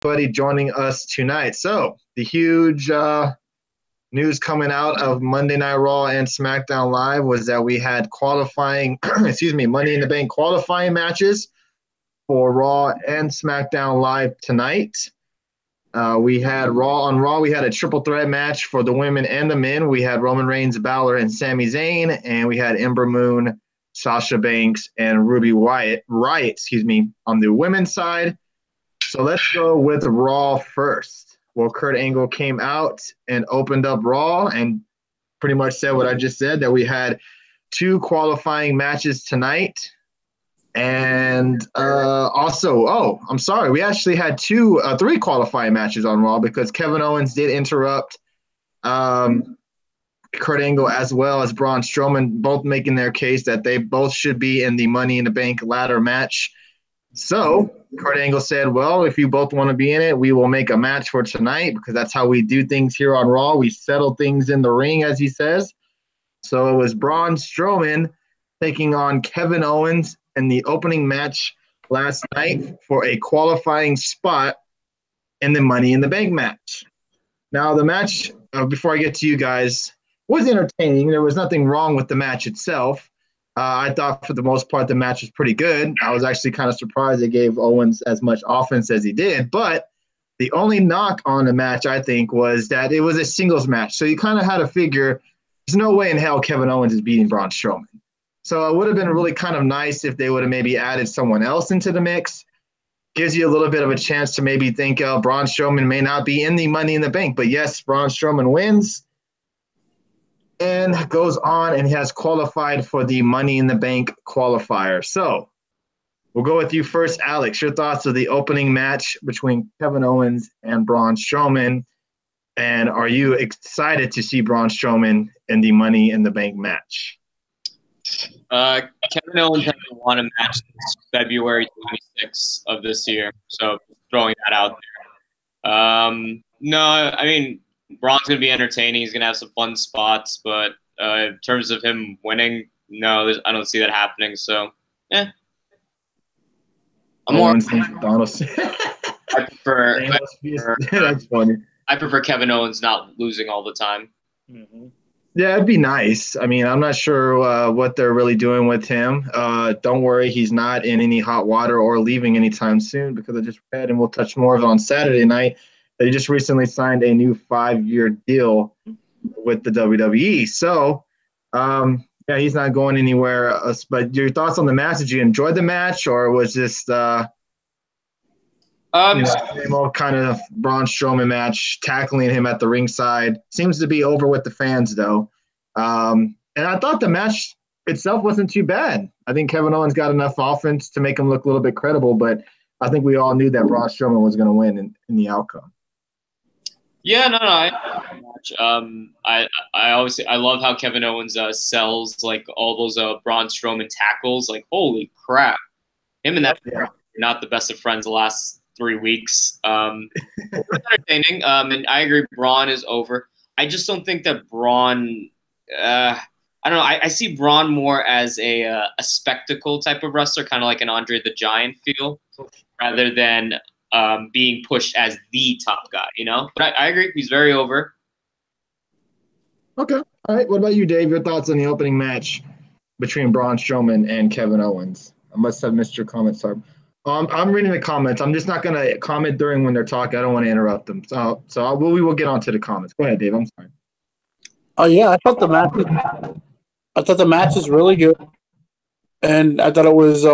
Buddy joining us tonight. So the huge news coming out of Monday Night Raw and SmackDown Live was that we had qualifying, Money in the Bank qualifying matches for Raw and SmackDown Live tonight. We had Raw, we had a triple threat match for the women and the men. We had Roman Reigns, Balor, and Sami Zayn, and we had Ember Moon, Sasha Banks, and Ruby Riott, on the women's side. So let's go with Raw first. Well, Kurt Angle came out and opened up Raw and pretty much said what I just said, that we had 2 qualifying matches tonight. And we actually had 3 qualifying matches on Raw because Kevin Owens did interrupt Kurt Angle as well as Braun Strowman, both making their case that they both should be in the Money in the Bank ladder match. So Kurt Angle said, well, if you both want to be in it, we will make a match for tonight because that's how we do things here on Raw. We settle things in the ring, as he says. So it was Braun Strowman taking on Kevin Owens in the opening match last night for a qualifying spot in the Money in the Bank match. Now, the match, before I get to you guys, was entertaining. There was nothing wrong with the match itself. I thought for the most part the match was pretty good. I was actually kind of surprised they gave Owens as much offense as he did. But the only knock on the match, I think, was that it was a singles match. So you kind of had to figure there's no way in hell Kevin Owens is beating Braun Strowman. So it would have been really kind of nice if they would have maybe added someone else into the mix. Gives you a little bit of a chance to maybe think Braun Strowman may not be in the Money in the Bank. But yes, Braun Strowman wins and goes on and has qualified for the Money in the Bank qualifier. So we'll go with you first, Alex. Your thoughts of the opening match between Kevin Owens and Braun Strowman. And are you excited to see Braun Strowman in the Money in the Bank match? Kevin Owens hasn't won a match since February 26th of this year. So throwing that out there. No, I mean, Braun's going to be entertaining. He's going to have some fun spots. But in terms of him winning, no, I don't see that happening. So, yeah. That's funny. I prefer Kevin Owens not losing all the time. Mm-hmm. Yeah, it'd be nice. I mean, I'm not sure what they're really doing with him. Don't worry, he's not in any hot water or leaving anytime soon because I just read, and we'll touch more of it on Saturday night, they just recently signed a new 5-year deal with the WWE. So, yeah, he's not going anywhere else. But your thoughts on the match? Did you enjoy the match, or was this same old kind of Braun Strowman match, tackling him at the ringside? Seems to be over with the fans, though. And I thought the match itself wasn't too bad. I think Kevin Owens got enough offense to make him look a little bit credible, but I think we all knew that Braun Strowman was going to win in the outcome. Yeah, no. I obviously love how Kevin Owens sells like all those Braun Strowman tackles. Like, holy crap, him and that are not the best of friends the last 3 weeks. It's entertaining. And I agree, Braun is over. I just don't think that Braun. I don't know. I see Braun more as a spectacle type of wrestler, kind of like an Andre the Giant feel, rather than being pushed as the top guy, you know? But I agree. He's very over. Okay. All right. What about you, Dave? Your thoughts on the opening match between Braun Strowman and Kevin Owens? I must have missed your comments, sir. I'm reading the comments. I'm just not going to comment during when they're talking. I don't want to interrupt them. We will get on to the comments. Go ahead, Dave. I'm sorry. Oh, yeah. I thought the match was really good. And I thought it was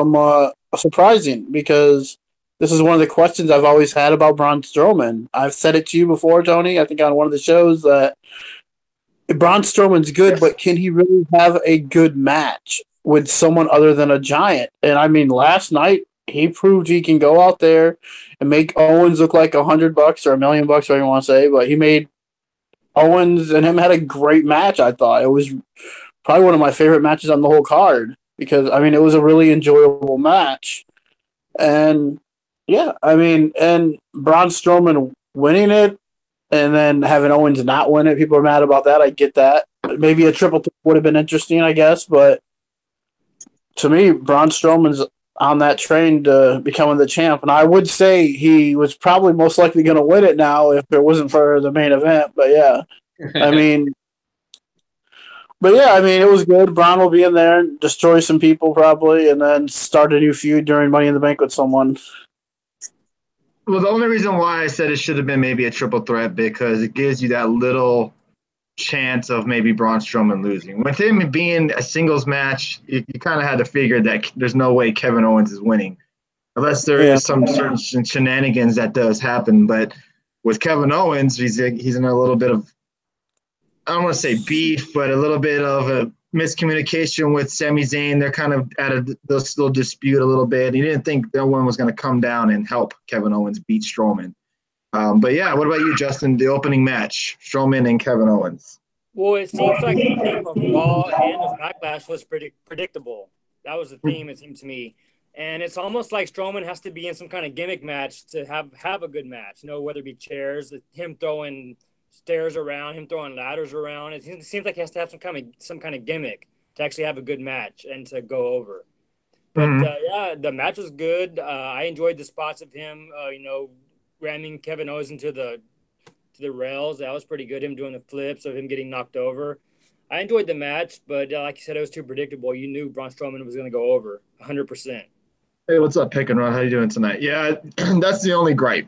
surprising because this is one of the questions I've always had about Braun Strowman. I've said it to you before, Tony, I think on one of the shows, that Braun Strowman's good, but can he really have a good match with someone other than a giant? And I mean, last night, he proved he can go out there and make Owens look like $100 or $1 million, whatever you want to say, but he made Owens and him had a great match, I thought. It was probably one of my favorite matches on the whole card because, I mean, it was a really enjoyable match. And yeah, I mean, and Braun Strowman winning it and then having Owens not win it, people are mad about that. I get that. Maybe a triple threat would have been interesting, I guess. But to me, Braun Strowman's on that train to becoming the champ. And I would say he was probably most likely going to win it now if it wasn't for the main event. But yeah, I mean, it was good. Braun will be in there and destroy some people probably, and then start a new feud during Money in the Bank with someone. Well, the only reason why I said it should have been maybe a triple threat because it gives you that little chance of maybe Braun Strowman losing. With him being a singles match, you kind of had to figure that there's no way Kevin Owens is winning. Unless there is some certain shenanigans that does happen. But with Kevin Owens, he's in a little bit of, I don't want to say beef, but a little bit of a miscommunication with Sami Zayn. They're kind of at a little dispute a little bit. He didn't think no one was going to come down and help Kevin Owens beat Strowman. But yeah, what about you, Justin? The opening match, Strowman and Kevin Owens. Well, it seems like the theme of Raw and of Backlash was predictable. That was the theme, it seemed to me. And it's almost like Strowman has to be in some kind of gimmick match to have a good match. Whether it be chairs, him throwing stairs around, him throwing ladders around. It seems like he has to have some kind of gimmick to actually have a good match and to go over. But yeah, the match was good. I enjoyed the spots of him, ramming Kevin Owens into the rails. That was pretty good. Him doing the flips of him getting knocked over. I enjoyed the match, but like you said, it was too predictable. You knew Braun Strowman was going to go over 100%. Hey, what's up, Pick and Run? How you doing tonight? Yeah, that's the only gripe.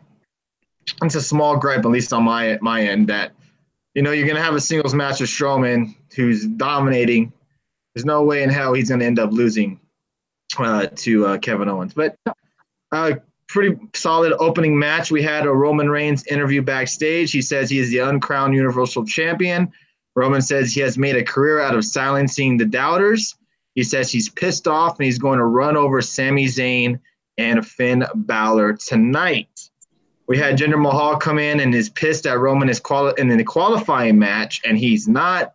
It's a small gripe, at least on my end, that you're going to have a singles match with Strowman who's dominating. There's no way in hell he's going to end up losing to Kevin Owens. But pretty solid opening match. We had a Roman Reigns interview backstage. He says he is the uncrowned Universal Champion. Roman says he has made a career out of silencing the doubters. He says he's pissed off and he's going to run over Sami Zayn and Finn Balor tonight. We had Jinder Mahal come in and is pissed that Roman is in the qualifying match, and he's not.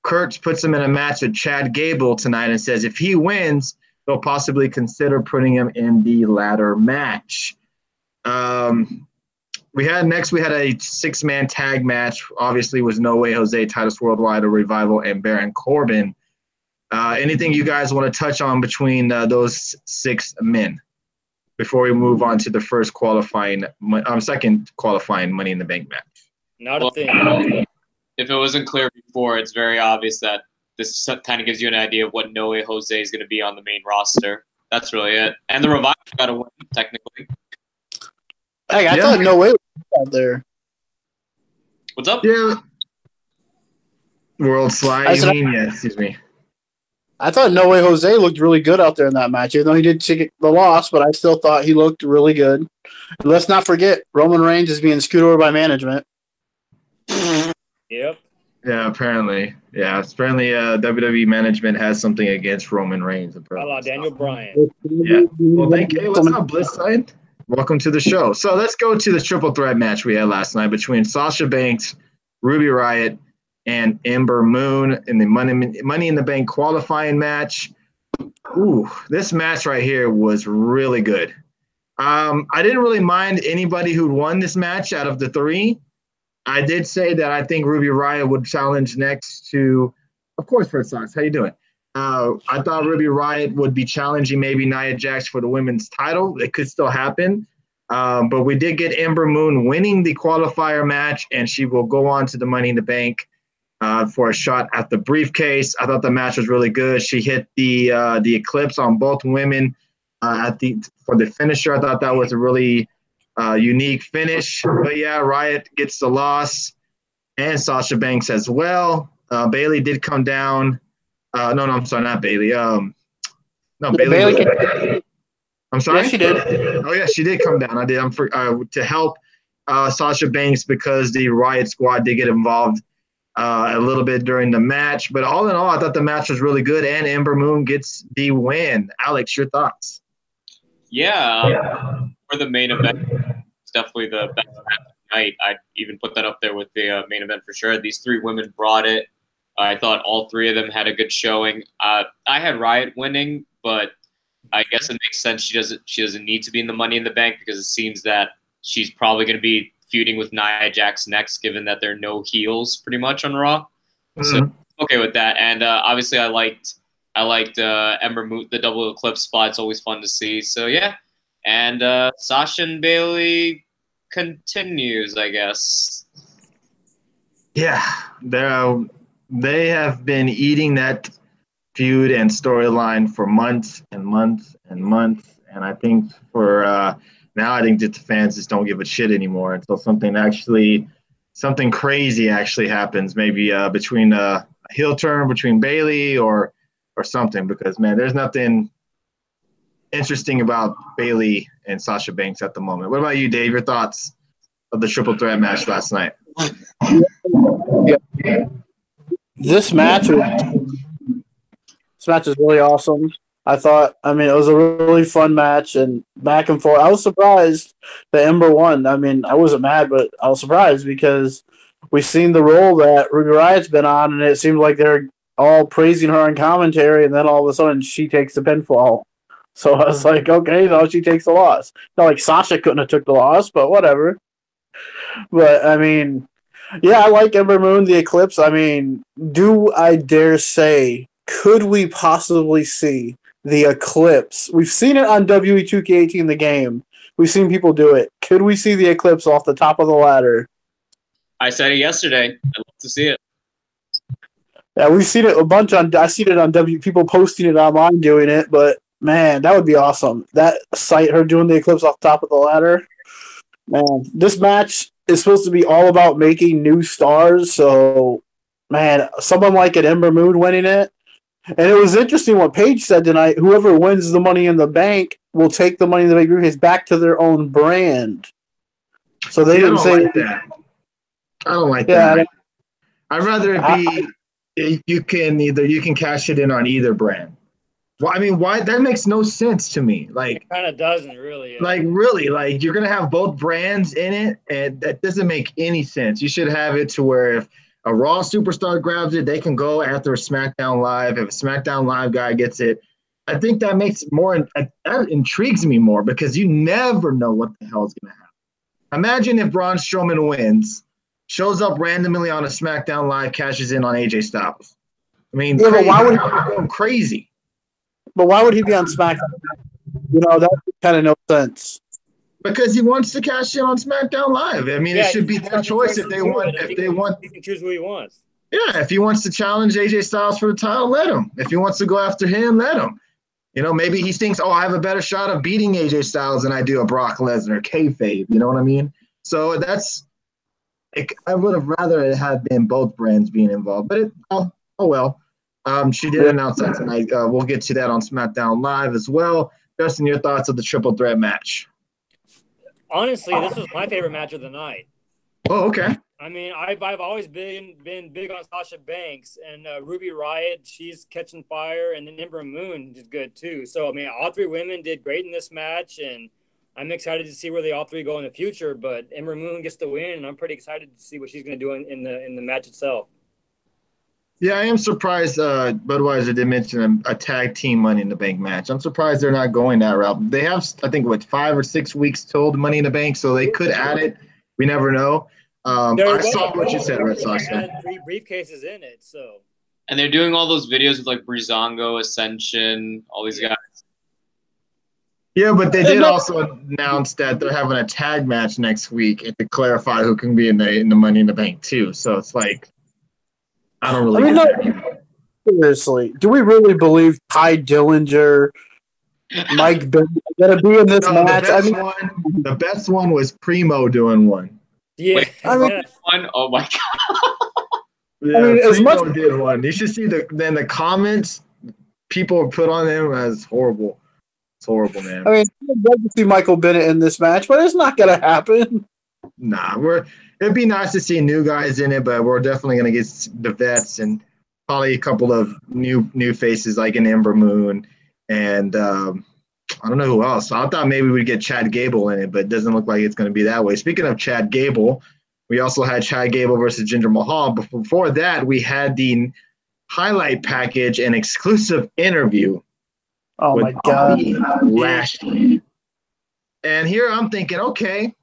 Kurt puts him in a match with Chad Gable tonight and says if he wins, they'll possibly consider putting him in the ladder match. We had a six-man tag match. Obviously, was No Way Jose, Titus Worldwide, a Revival, and Baron Corbin. Anything you guys want to touch on between those six men before we move on to the second qualifying Money in the Bank match? Not a thing. If it wasn't clear before, it's very obvious that this kind of gives you an idea of what No Way Jose is going to be on the main roster. That's really it. And the Revival got to win, technically. Hey, I thought No Way was out there. What's up? Yeah. World Sliding. Yeah, excuse me. I thought No Way Jose looked really good out there in that match, even though he did take the loss, but I still thought he looked really good. And let's not forget, Roman Reigns is being screwed over by management. Yep. Yeah, apparently. Yeah, apparently WWE management has something against Roman Reigns. Hello, Daniel Bryan. Yeah. Well, thank you. Hey, what's up, Bliss Side? Welcome to the show. So let's go to the triple threat match we had last night between Sasha Banks, Ruby Riott, and Ember Moon in the Money in the Bank qualifying match. Ooh, this match right here was really good. I didn't really mind anybody who won this match out of the three. I did say that I think Ruby Riott would challenge next to, of course, First Sox. How you doing? I thought Ruby Riott would be challenging maybe Nia Jax for the women's title. It could still happen. But we did get Ember Moon winning the qualifier match, and she will go on to the Money in the Bank for a shot at the briefcase. I thought the match was really good. She hit the Eclipse on both women for the finisher. I thought that was a really unique finish. But yeah, Riott gets the loss, and Sasha Banks as well. Bayley did come down. No, I'm sorry, not Bayley. Bayley. I'm sorry. Yes, she did. Oh yeah, she did come down. I did. To help Sasha Banks because the Riott Squad did get involved a little bit during the match. But all in all, I thought the match was really good, and Ember Moon gets the win. Alex, your thoughts? Yeah, for the main event, it's definitely the best match of the night. I'd even put that up there with the main event for sure. These three women brought it. I thought all three of them had a good showing. I had Riott winning, but I guess it makes sense. She doesn't need to be in the Money in the Bank because it seems that she's probably going to be feuding with Nia Jax next, given that there are no heels pretty much on Raw. Mm-hmm. So okay with that. And obviously, I I liked Ember Moon, the double eclipse spot. It's always fun to see. So yeah, and Sasha and Bailey continues, I guess. Yeah, they have been eating that feud and storyline for months and months and months, and I think for now, I think that the fans just don't give a shit anymore until something crazy actually happens, maybe between a heel turn between Bailey or something, because man, there's nothing interesting about Bailey and Sasha Banks at the moment. What about you, Dave? Your thoughts of the triple threat match last night? Yeah. This match is really awesome. I mean, it was a really fun match and back and forth. I was surprised that Ember won. I mean, I wasn't mad, but I was surprised because we've seen the role that Ruby Riot's been on, and it seemed like they're all praising her on commentary, and then all of a sudden she takes the pinfall. So I was like, okay, no, she takes the loss. Not like Sasha couldn't have took the loss, but whatever. But, I mean, yeah, I like Ember Moon, the Eclipse. I mean, do I dare say, could we possibly see the Eclipse? We've seen it on WWE 2K18, the game. We've seen people do it. Could we see the Eclipse off the top of the ladder? I said it yesterday. I'd love to see it. Yeah, we've seen it a bunch I seen it on people posting it online doing it, but man, that would be awesome. That sight, her doing the Eclipse off the top of the ladder. Man, this match is supposed to be all about making new stars, so man, someone like an Ember Moon winning it. And it was interesting what Paige said tonight. Whoever wins the Money in the Bank will take the Money in the Bank briefcase back to their own brand. So they didn't say that. I don't like that. I'd rather it be you can cash it in on either brand. Well, I mean, why? That makes no sense to me. Like, it kind of doesn't really. Like, really, like you're gonna have both brands in it, and that doesn't make any sense. You should have it to where if a Raw superstar grabs it, they can go after a SmackDown Live. If a SmackDown Live guy gets it, I think that makes that intrigues me more because you never know what the hell is gonna happen. Imagine if Braun Strowman wins, shows up randomly on a SmackDown Live, cashes in on AJ Styles. I mean, yeah, why would he go crazy? But why would he be on SmackDown? You know, that kind of no sense. Because he wants to cash in on SmackDown Live. I mean, it should be their choice if they want. He can choose who he wants. Yeah, if he wants to challenge AJ Styles for the title, let him. If he wants to go after him, let him. You know, maybe he thinks, I have a better shot of beating AJ Styles than I do a Brock Lesnar, kayfabe. You know what I mean? So I would have rather it had been both brands being involved, but oh well. She did announce that tonight. We'll get to that on SmackDown Live as well. Justin, your thoughts of the triple threat match? Honestly, this was my favorite match of the night. Oh, okay. I mean, I've always been big on Sasha Banks and Ruby Riott. She's catching fire, and then Ember Moon is good too. So I mean, all three women did great in this match, and I'm excited to see where they all three go in the future. But Ember Moon gets the win, and I'm pretty excited to see what she's going to do in the match itself. Yeah, I am surprised Budweiser did mention a tag team Money in the Bank match. I'm surprised they're not going that route. They have, I think, 5 or 6 weeks till the Money in the Bank, so they could add it. We never know. I saw what you said, Red Sox. They had 3 briefcases in it, so. And they're doing all those videos with like Breezango, Ascension, all these guys. Yeah, but they did also announce that they're having a tag match next week and to clarify who can be in the Money in the Bank too. So it's like, I don't really. Seriously, do we really believe Ty Dillinger, Mike Bennett going to be in this match? The best one was Primo doing one. Yeah, one. Oh my god. Yeah, Primo did one. You should see the comments people put on him as horrible. It's horrible, man. I mean, I'd love to see Michael Bennett in this match, but it's not going to happen. Nah, it'd be nice to see new guys in it, but we're definitely going to get the vets and probably a couple of new faces like an Ember Moon and I don't know who else. I thought maybe we'd get Chad Gable in it, but it doesn't look like it's going to be that way. Speaking of Chad Gable, we also had Chad Gable versus Jinder Mahal. But before that, we had the highlight package and exclusive interview. Oh my God. Lashley. And here I'm thinking, okay,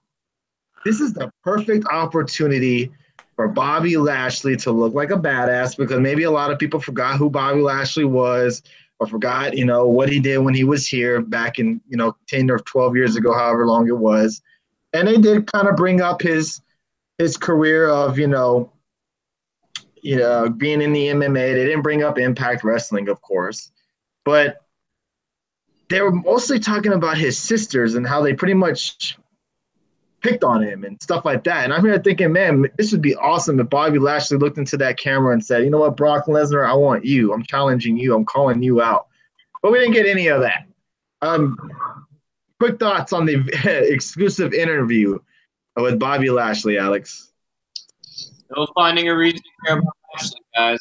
this is the perfect opportunity for Bobby Lashley to look like a badass because maybe a lot of people forgot who Bobby Lashley was. or forgot, what he did when he was here back in, 10 or 12 years ago, however long it was. And they did kind of bring up his career of, being in the MMA. They didn't bring up Impact Wrestling, of course, but they were mostly talking about his sisters and how they pretty much picked on him and stuff like that. And I'm here thinking, man, this would be awesome if Bobby Lashley looked into that camera and said, you know what, Brock Lesnar, I want you. I'm challenging you. I'm calling you out. But we didn't get any of that. Quick thoughts on the exclusive interview with Bobby Lashley, Alex. Still finding a reason to care about Lashley, guys.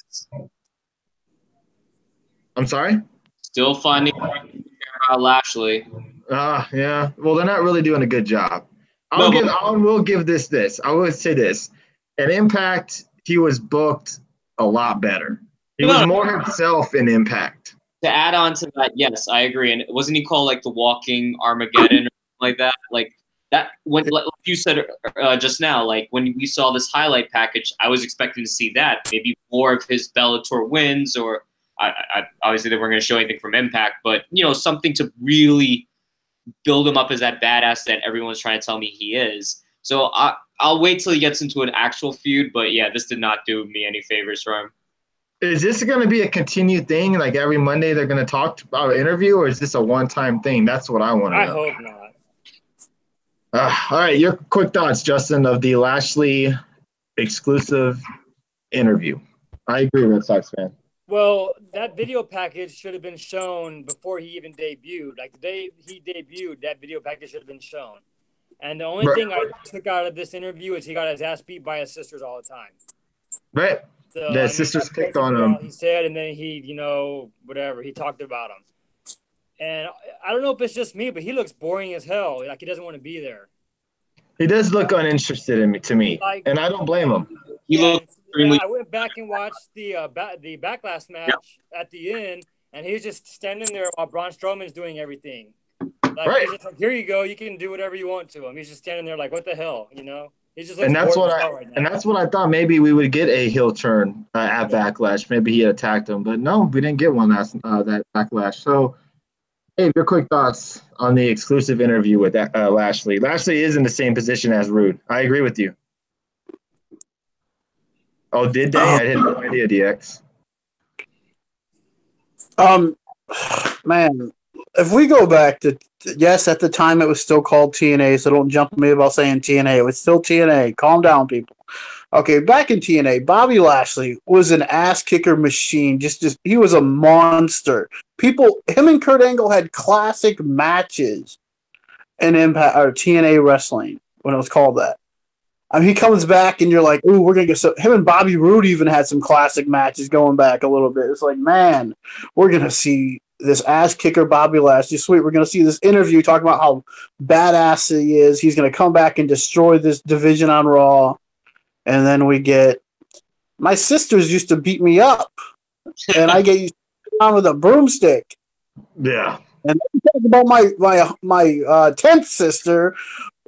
I'm sorry? Still finding a reason to care about Lashley. Yeah. Well, they're not really doing a good job. I will give this. I will say this. At Impact, he was booked a lot better. He was more himself in Impact. To add on to that, yes, I agree. And wasn't he called like the Walking Armageddon or something like that? Like that, when like you said just now, like when we saw this highlight package, I was expecting to see that. Maybe more of his Bellator wins, or I obviously they weren't going to show anything from Impact, but something to really build him up as that badass that everyone's trying to tell me he is. So I'll wait till he gets into an actual feud. But yeah, this did not do me any favors for him. Is this going to be a continued thing? Like every Monday they're going to talk about an interview, or is this a one-time thing? That's what I want to know. I hope not. All right, your quick thoughts, Justin, of the Lashley exclusive interview. I agree, Red Sox fan. Well, that video package should have been shown before he even debuted. Like the day he debuted, that video package should have been shown. And the only thing I took out of this interview is he got his ass beat by his sisters all the time. Right. So, the sisters picked on him. He said, and then he, whatever, he talked about him. And I don't know if it's just me, but he looks boring as hell. Like he doesn't want to be there. He does look uninterested in me, to me, and I don't blame him. He looks extremely. I went back and watched the Backlash match at the end, and he's just standing there while Braun Strowman's doing everything. Like, he's just like, here you go, you can do whatever you want to him. He's just standing there like, what the hell, He just looks and that's what I thought. Maybe we would get a heel turn at Backlash. Maybe he had attacked him, but no, we didn't get one that Backlash. So, hey, your quick thoughts on the exclusive interview with Lashley. Lashley is in the same position as Rude. I agree with you. Oh, did they? I had no idea, DX. Man, if we go back to, yes, at the time it was still called TNA, so don't jump me about saying TNA. It was still TNA. Calm down, people. Okay, back in TNA, Bobby Lashley was an ass-kicker machine. Just he was a monster. Him and Kurt Angle had classic matches in Impact or TNA Wrestling when it was called that. I mean, he comes back and you're like, ooh, we're going to get so. Him and Bobby Roode even had some classic matches going back a little bit. It's like, man, we're going to see this ass kicker Bobby Lashley. Sweet. We're going to see this interview talking about how badass he is. He's going to come back and destroy this division on Raw. And then we get, my sisters used to beat me up, and I get used on with a broomstick. Yeah. And then talk about my 10th sister,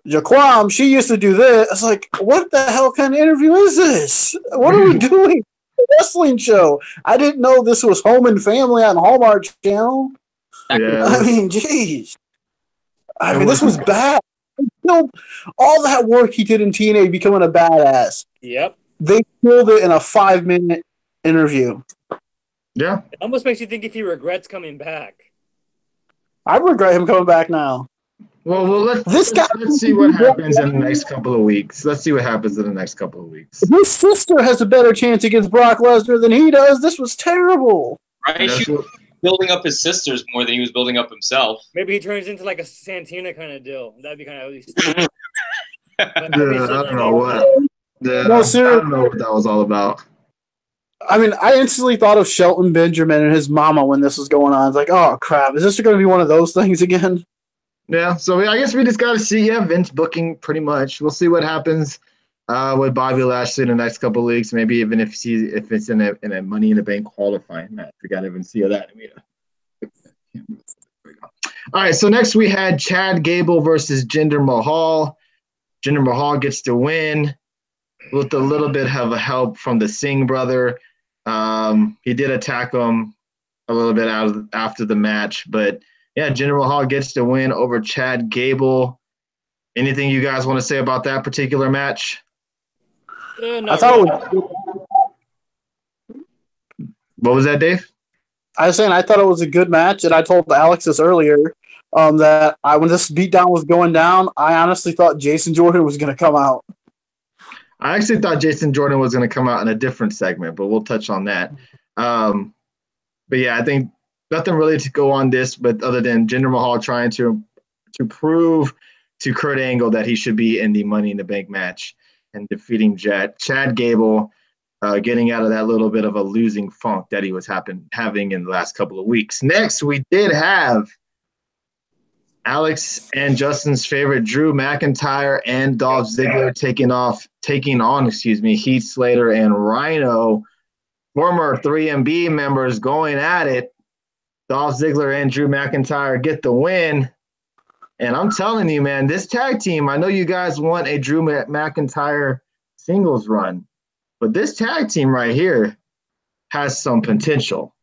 Jaquam. She used to do this. It's like, what the hell kind of interview is this? What are we doing? A wrestling show. I didn't know this was Home and Family on Hallmark Channel. Yeah. I mean, jeez. I mean, this was bad. All that work he did in TNA becoming a badass. Yep. They killed it in a 5-minute interview. Yeah. It almost makes you think if he regrets coming back. I regret him coming back now. Well, let's see what happens in the next couple of weeks. Let's see what happens in the next couple of weeks. His sister has a better chance against Brock Lesnar than he does. This was terrible. Right? He was building up his sisters more than he was building up himself. Maybe he turns into like a Santina kind of deal. That'd be kind of I don't know what. No, seriously. I don't know what that was all about. I mean, I instantly thought of Shelton Benjamin and his mama when this was going on. It's like, oh, crap. Is this going to be one of those things again? Yeah, so I guess we just got to see. Yeah, Vince booking pretty much. We'll see what happens with Bobby Lashley in the next couple of weeks. Maybe even if it's in a Money in the Bank qualifying match. We got to even see that. All right, so next we had Chad Gable versus Jinder Mahal. Jinder Mahal gets to win with a little bit of a help from the Singh brother. He did attack him a little bit after the match. But yeah, Jinder Mahal gets the win over Chad Gable. Anything you guys want to say about that particular match? I thought it was. What was that, Dave? I was saying I thought it was a good match, and I told Alex this earlier that when this beatdown was going down, I honestly thought Jason Jordan was going to come out. I actually thought Jason Jordan was going to come out in a different segment, but we'll touch on that. But yeah, I think nothing really to go on this, but other than Jinder Mahal trying to prove to Kurt Angle that he should be in the Money in the Bank match and defeating Chad Gable, getting out of that little bit of a losing funk that he was having in the last couple of weeks. Next, we did have Alex and Justin's favorite Drew McIntyre and Dolph Ziggler taking on Heath Slater and Rhino, former 3MB members going at it. Dolph Ziggler and Drew McIntyre get the win. And I'm telling you, man, this tag team, I know you guys want a Drew McIntyre singles run, but this tag team right here has some potential.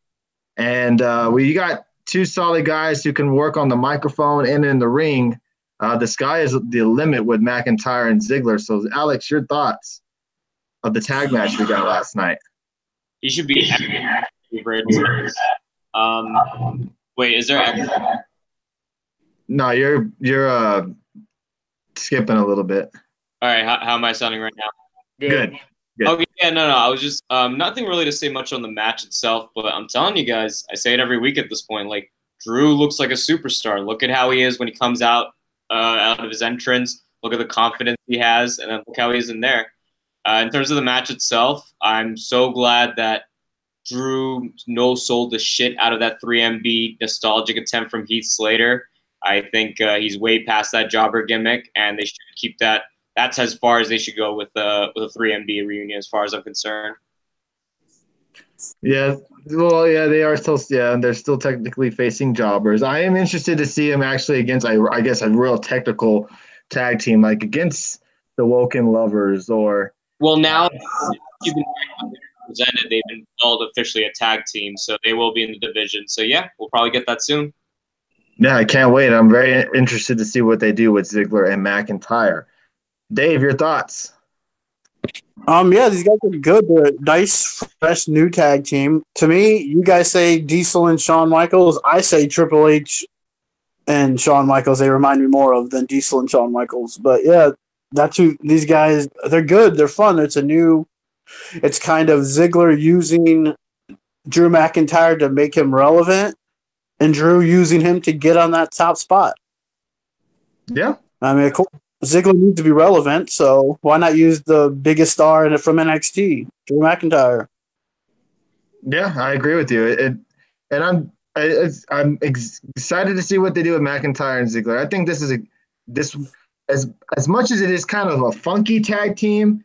And you got two solid guys who can work on the microphone and in the ring. The sky is the limit with McIntyre and Ziggler. So, Alex, your thoughts of the tag match we got last night? He should be favorite. Wait, is there? No, you're skipping a little bit. All right, how am I sounding right now? Good. Okay, yeah, no, I was just nothing really to say much on the match itself, but I'm telling you guys, I say it every week at this point. Like, Drew looks like a superstar. Look at how he is when he comes out of his entrance. Look at the confidence he has, and then look how he is in there. In terms of the match itself, I'm so glad that Drew no-sold the shit out of that 3MB nostalgic attempt from Heath Slater. I think he's way past that jobber gimmick, and they should keep that. That's as far as they should go with a 3MB reunion, as far as I'm concerned. Yeah, well, yeah, they are still, and they're still technically facing jobbers. I am interested to see him actually against, I guess, a real technical tag team, like against the Woken Lovers or. Well, now you've been presented, they've been called officially a tag team, so they will be in the division. So yeah, we'll probably get that soon. Yeah, I can't wait. I'm very interested to see what they do with Ziggler and McIntyre. Dave, your thoughts? Yeah, these guys are good. They're a nice, fresh new tag team. To me, you guys say Diesel and Shawn Michaels. I say Triple H and Shawn Michaels. They remind me more of than Diesel and Shawn Michaels. But yeah, that's who these guys. They're good. They're fun. It's kind of Ziggler using Drew McIntyre to make him relevant, and Drew using him to get on that top spot. Yeah, I mean, of course, Ziggler needs to be relevant, so why not use the biggest star from NXT, Drew McIntyre? Yeah, I agree with you. I'm excited to see what they do with McIntyre and Ziggler. I think this is as much as it is kind of a funky tag team.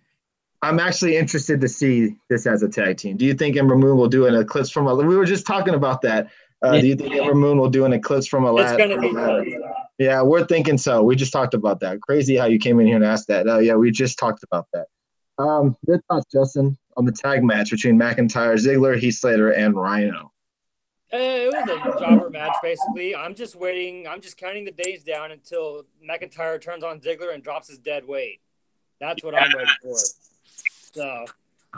I'm actually interested to see this as a tag team. Do you think Ember Moon will do an eclipse from a? We were just talking about that. Do you think Ember Moon will do an eclipse from a ladder? It's going to be. Yeah, we're thinking so. We just talked about that. Crazy how you came in here and asked that. Yeah, we just talked about that. Your thoughts, Justin, on the tag match between McIntyre, Ziggler, Heath Slater, and Rhino? It was a jobber match, basically. I'm just waiting. I'm just counting the days down until McIntyre turns on Ziggler and drops his dead weight. That's what I'm waiting for. So,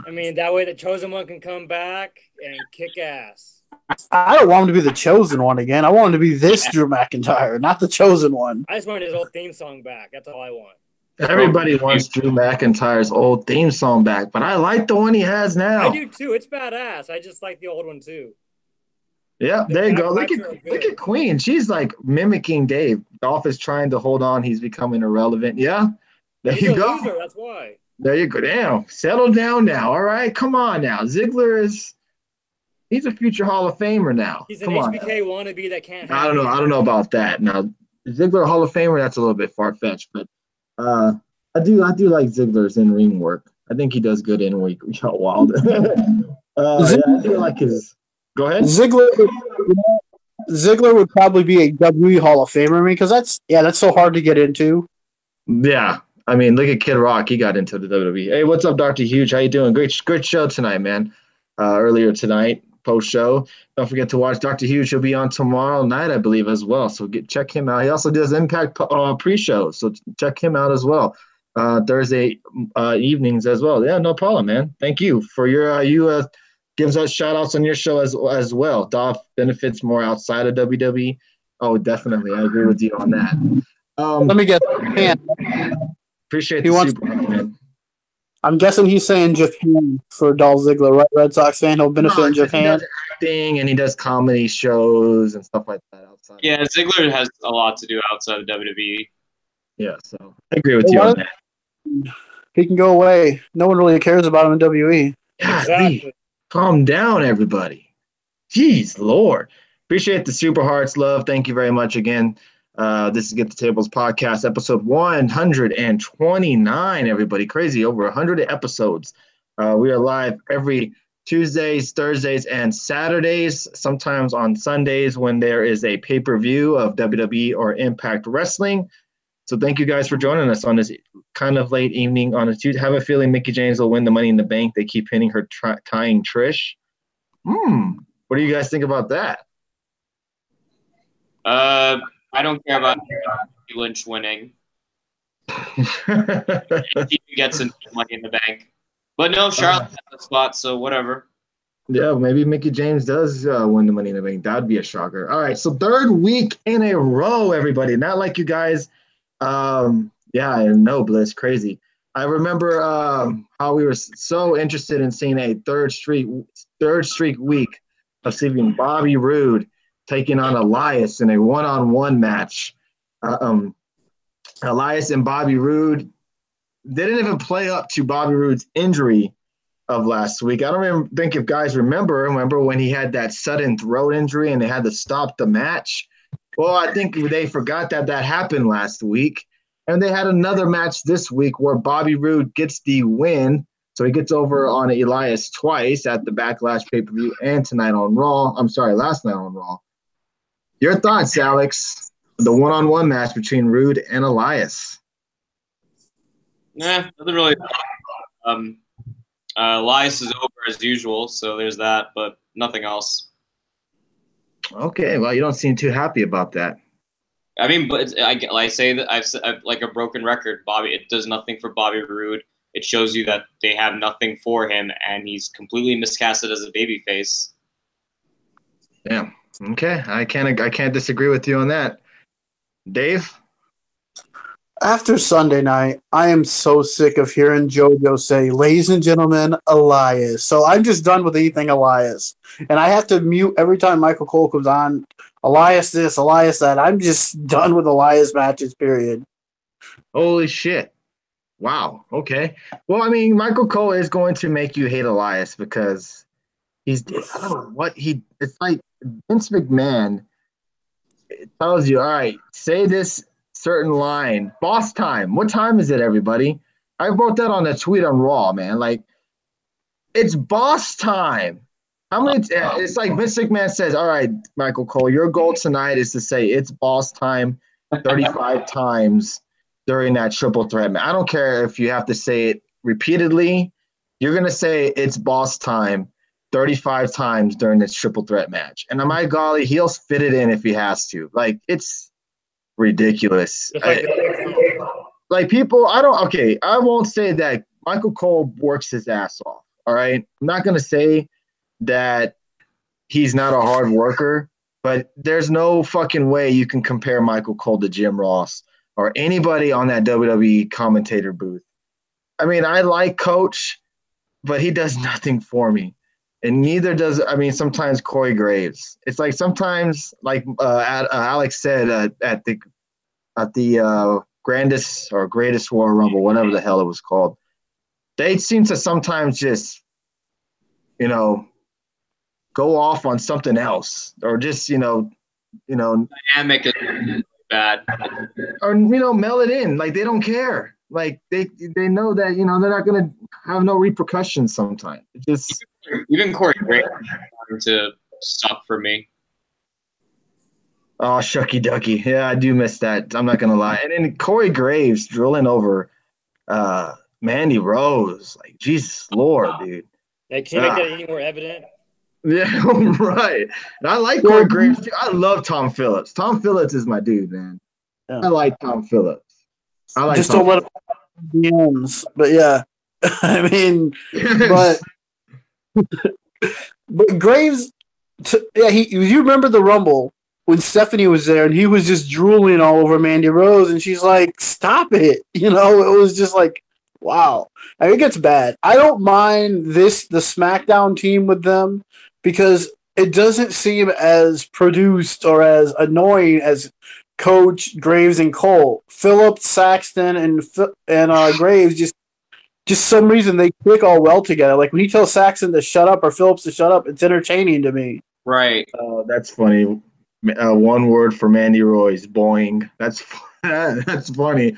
I mean, that way the Chosen One can come back and kick ass. I don't want him to be the Chosen One again. I want him to be this Drew McIntyre, not the Chosen One. I just want his old theme song back. That's all I want. Everybody wants Drew McIntyre's old theme song back, but I like the one he has now. I do too. It's badass. I just like the old one too. Yeah, there you go. Look at Queen. She's like mimicking Dave. Dolph is trying to hold on. He's becoming irrelevant. Yeah, there you go. Loser, that's why. There you go. Damn, settle down now. All right, come on now. Ziggler he's a future Hall of Famer now. He's an HBK wannabe that can't. I don't know about that. Now, Ziggler Hall of Famer, that's a little bit far fetched, but I do like Ziggler's in ring work. I think he does good in ring. Wild. I do like his. Go ahead. Ziggler would probably be a WWE Hall of Famer, because that's so hard to get into. Yeah. I mean, look at Kid Rock. He got into the WWE. Hey, what's up, Dr. Huge? How you doing? Great show tonight, man. Earlier tonight. post show. Don't forget to watch Dr. Hughes. He'll be on tomorrow night, I believe, as well. So check him out. He also does Impact pre-show, so check him out as well. Thursday evenings as well. Yeah, no problem, man. Thank you for your you gives us shout outs on your show as well. Dolph benefits more outside of WWE. Oh, definitely. I agree with you on that. Let me get. Appreciate the super, man. I'm guessing he's saying Japan for Dolph Ziggler, right? Red Sox fan. He'll benefit in Japan. He does acting and he does comedy shows and stuff like that outside. Yeah, Ziggler has a lot to do outside of WWE. Yeah, so I agree with you on that. He can go away. No one really cares about him in WWE. Exactly. Calm down, everybody. Jeez, Lord. Appreciate the super hearts, love. Thank you very much again. This is Get the Tables podcast, episode 129, everybody. Crazy, over 100 episodes. We are live every Tuesdays, Thursdays, and Saturdays, sometimes on Sundays when there is a pay-per-view of WWE or Impact Wrestling. So thank you guys for joining us on this kind of late evening on a Tuesday. Have a feeling Mickie James will win the Money in the Bank. They keep hitting her tying Trish. What do you guys think about that? I don't care about Lynch winning. He gets some Money in the Bank. But no, Charlotte has the spot, so whatever. Yeah, maybe Mickie James does win the Money in the Bank. That'd be a shocker. All right, so third week in a row, everybody. Not like you guys. Yeah, I know, Bliss, crazy. I remember how we were so interested in seeing a third streak week of seeing Bobby Roode taking on Elias in a one-on-one match. Elias and Bobby Roode didn't even play up to Bobby Roode's injury of last week. I don't think if guys remember when he had that sudden throat injury and they had to stop the match. Well, I think they forgot that happened last week. And they had another match this week where Bobby Roode gets the win. So he gets over on Elias twice at the Backlash pay-per-view and tonight on Raw. I'm sorry, last night on Raw. Your thoughts, Alex? The one-on-one match between Roode and Elias. Nah, nothing really. Elias is over as usual, so there's that, but nothing else. Okay, well, you don't seem too happy about that. I mean, but I say that I've like a broken record. Bobby, it does nothing for Bobby Roode. It shows you that they have nothing for him, and he's completely miscasted as a babyface. Yeah. Okay. I can't disagree with you on that. Dave? After Sunday night, I am so sick of hearing JoJo say, "Ladies and gentlemen, Elias." So I'm just done with anything Elias. And I have to mute every time Michael Cole comes on. Elias this, Elias that. I'm just done with Elias matches, period. Holy shit. Wow. Okay. Well, I mean, Michael Cole is going to make you hate Elias because I don't know what it's like Vince McMahon tells you, all right, say this certain line. Boss time. What time is it, everybody? I wrote that on a tweet on Raw, man. Like, it's boss time. How many? It's like Vince McMahon says, all right, Michael Cole, your goal tonight is to say it's boss time 35 times during that triple threat. I don't care if you have to say it repeatedly. You're going to say it's boss time 35 times during this triple threat match. And my golly, he'll fit it in if he has to. Like, it's ridiculous. Like people, I won't say that Michael Cole works his ass off. All right. I'm not going to say that he's not a hard worker, but there's no fucking way you can compare Michael Cole to Jim Ross or anybody on that WWE commentator booth. I mean, I like Coach, but he does nothing for me. And neither does, sometimes Corey Graves. It's like sometimes, like Alex said at the grandest or greatest Royal Rumble, whatever the hell it was called, they seem to sometimes just, go off on something else or just, Dynamic is bad. Or, mail it in. Like, they don't care. Like, they know that, they're not going to have no repercussions sometimes. It just... Even Corey Graves is to suck for me. Oh, shucky ducky. Yeah, I do miss that. I'm not going to lie. And then Corey Graves drilling over Mandy Rose. Like, Jesus Lord, dude. Hey, can you make that any more evident? Yeah, right. And I like Corey Graves too. I love Tom Phillips. Tom Phillips is my dude, man. Yeah. I like Tom Phillips. I like Just Tom don't let him DMs. But yeah, I mean, Phillips. but Graves, yeah, you remember the Rumble when Stephanie was there and he was just drooling all over Mandy Rose, and she's like, "Stop it!" You know, it was just like, wow. I mean, it gets bad. I don't mind the SmackDown team with them because it doesn't seem as produced or as annoying as Coach Graves and Cole. Phillips, Saxton, and Graves just some reason they click all well together. Like when he tells Saxon to shut up or Phillips to shut up, it's entertaining to me. Right. Oh, that's funny. One word for Mandy Royce, boing. That's that's funny.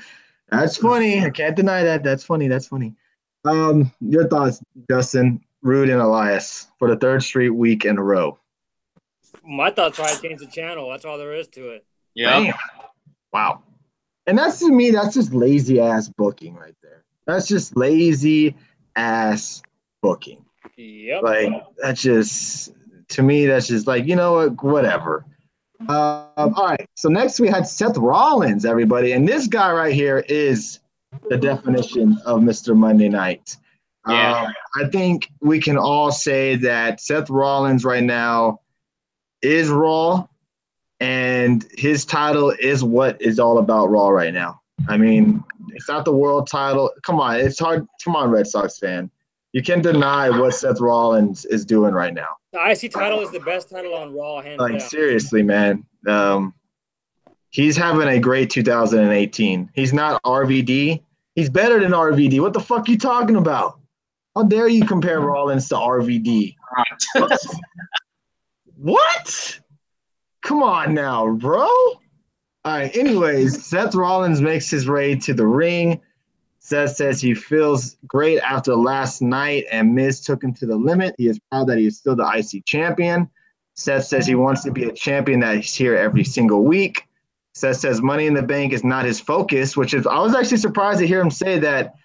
That's funny. I can't deny that. That's funny. That's funny. Your thoughts, Justin, Rude, and Elias for the third straight week in a row. My thoughts are I changed the channel. That's all there is to it. Yeah. Damn. Wow. And that's to me, that's just lazy ass booking right there. That's just lazy ass booking. Yep. Like that's just to me, that's just like, you know what, whatever. All right. So next we had Seth Rollins, everybody, and this guy right here is the definition of Mr. Monday Night. Yeah. I think we can all say that Seth Rollins right now is Raw, and his title is what is all about Raw right now. I mean, it's not the world title. Come on, it's hard. Come on, Red Sox fan. You can't deny what Seth Rollins is doing right now. The IC title is the best title on Raw, hands Like, down. seriously, man. He's having a great 2018. He's not RVD. He's better than RVD. What the fuck you talking about? How dare you compare Rollins to RVD? What? Come on now, bro. All right, anyways, Seth Rollins makes his way to the ring. Seth says he feels great after last night and Miz took him to the limit. He is proud that he is still the IC champion. Seth says he wants to be a champion that is here every single week. Seth says Money in the Bank is not his focus, which is, I was actually surprised to hear him say that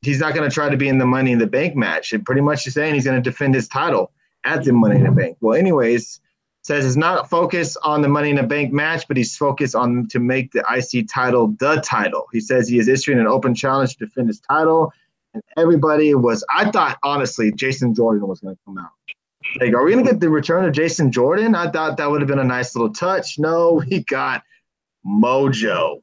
he's not going to try to be in the Money in the Bank match. And pretty much he's saying he's going to defend his title at the Money in the Bank. Well, anyways, says he's not focused on the Money in the Bank match, but he's focused on to make the IC title the title. He says he is issuing an open challenge to defend his title. And everybody was, I thought, honestly, Jason Jordan was going to come out. Like, are we going to get the return of Jason Jordan? I thought that would have been a nice little touch. No, we got Mojo.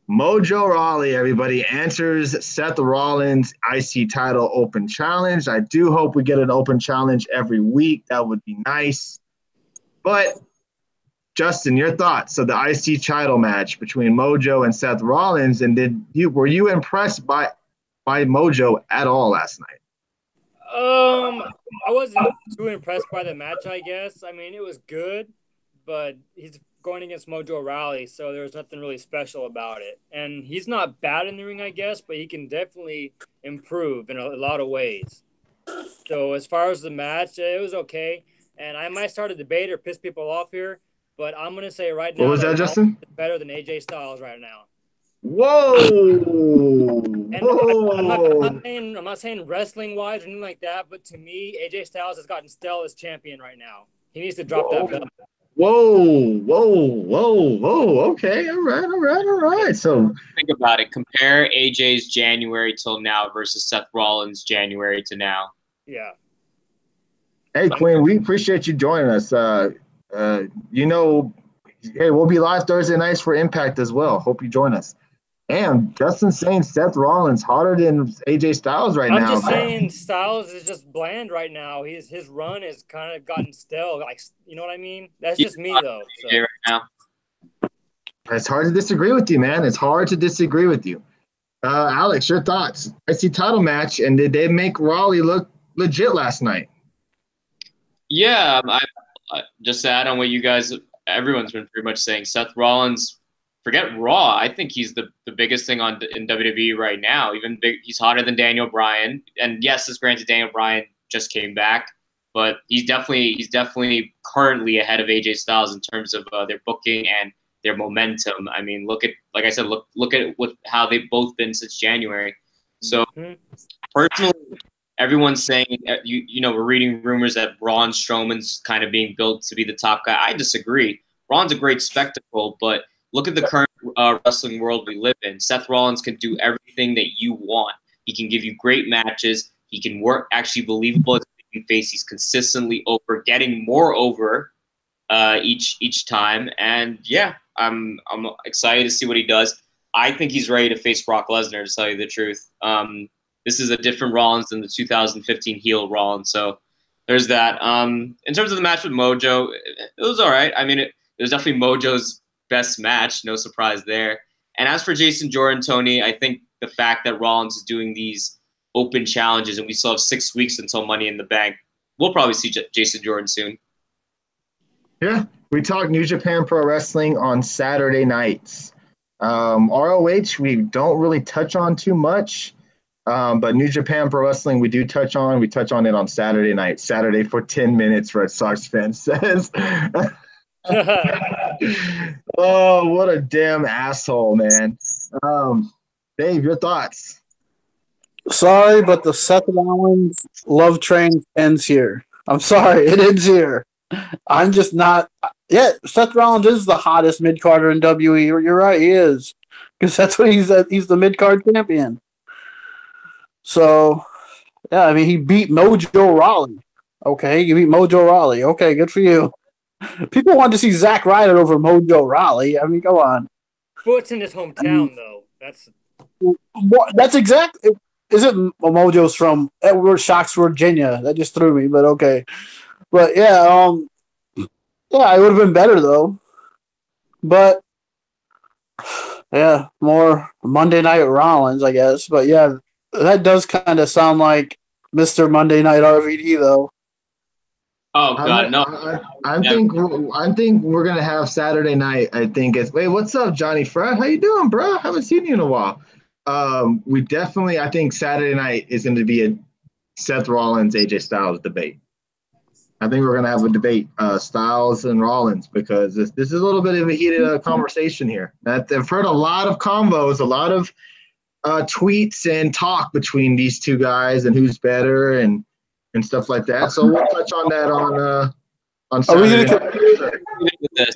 Mojo Rawley, everybody, answers Seth Rollins' IC title open challenge. I do hope we get an open challenge every week. That would be nice. But, Justin, your thoughts of the IC title match between Mojo and Seth Rollins, and were you impressed by Mojo at all last night? I wasn't too impressed by the match, I guess. I mean, it was good, but he's going against Mojo Rawley, so there was nothing really special about it. And he's not bad in the ring, I guess, but he can definitely improve in a lot of ways. So as far as the match, it was okay. And I might start a debate or piss people off here, but I'm going to say right now, what was that, Justin? Better than AJ Styles right now. Whoa! I'm not saying wrestling wise or anything like that, but to me, AJ Styles has gotten stale as champion right now. He needs to drop that belt. Whoa. Okay, all right. So think about it. Compare AJ's January till now versus Seth Rollins' January to now. Yeah. Hey, Quinn, we appreciate you joining us. Hey, we'll be live Thursday nights for Impact as well. Hope you join us. And Justin's saying Seth Rollins hotter than AJ Styles now. I'm just saying Styles is just bland right now. His run has kind of gotten stale. Like, you know what I mean? That's just me, though. So. Right now. It's hard to disagree with you, man. It's hard to disagree with you. Alex, your thoughts? IC title match, and did they make Rawley look legit last night? Yeah, I just to add on what you guys, everyone's been pretty much saying. Seth Rollins, forget Raw. I think he's the biggest thing in WWE right now. He's hotter than Daniel Bryan. And yes, it's granted Daniel Bryan just came back, but he's definitely currently ahead of AJ Styles in terms of their booking and their momentum. I mean, look at how they've both been since January. So personally, everyone's saying, we're reading rumors that Braun Strowman's kind of being built to be the top guy. I disagree. Braun's a great spectacle, but look at the current wrestling world we live in. Seth Rollins can do everything that you want. He can give you great matches. He can work actually believable as a face. He's consistently over, getting more over each time. And yeah, I'm excited to see what he does. I think he's ready to face Brock Lesnar, to tell you the truth. This is a different Rollins than the 2015 heel Rollins. So there's that. In terms of the match with Mojo, it was all right. I mean, it was definitely Mojo's best match. No surprise there. And as for Jason Jordan, Tony, I think the fact that Rollins is doing these open challenges and we still have 6 weeks until Money in the Bank, we'll probably see Jason Jordan soon. Yeah, we talk New Japan Pro Wrestling on Saturday nights. ROH, we don't really touch on too much. But New Japan Pro Wrestling, we do touch on. We touch on it on Saturday night. Saturday for 10 minutes, Red Sox fan says. Oh, what a damn asshole, man. Dave, your thoughts? Sorry, but the Seth Rollins love train ends here. I'm sorry, it ends here. I'm just not. Yeah, Seth Rollins is the hottest mid-carder in WWE. You're right, he is. Because that's what he's the mid-card champion. So, yeah, I mean, he beat Mojo Rawley. Okay, you beat Mojo Rawley. Okay, good for you. People want to see Zack Ryder over Mojo Rawley. I mean, go on. Well, it's in his hometown, though. That's exactly. Is it Mojo's from Edward Shocks, Virginia? That just threw me, but okay. But yeah, yeah, it would have been better though. But yeah, more Monday Night Rollins, I guess. But yeah, that does kind of sound like Mr. Monday Night RVD though. Oh God, no! I think we're gonna have Saturday night. I think it's. Wait, what's up, Johnny Fred? How you doing, bro? Haven't seen you in a while. We definitely. I think Saturday night is going to be a Seth Rollins AJ Styles debate. I think we're gonna have a debate, Styles and Rollins, because this is a little bit of a heated conversation here. I've heard a lot of combos, a lot of tweets and talk between these two guys and who's better and stuff like that. So we'll touch on that on Saturday. Seth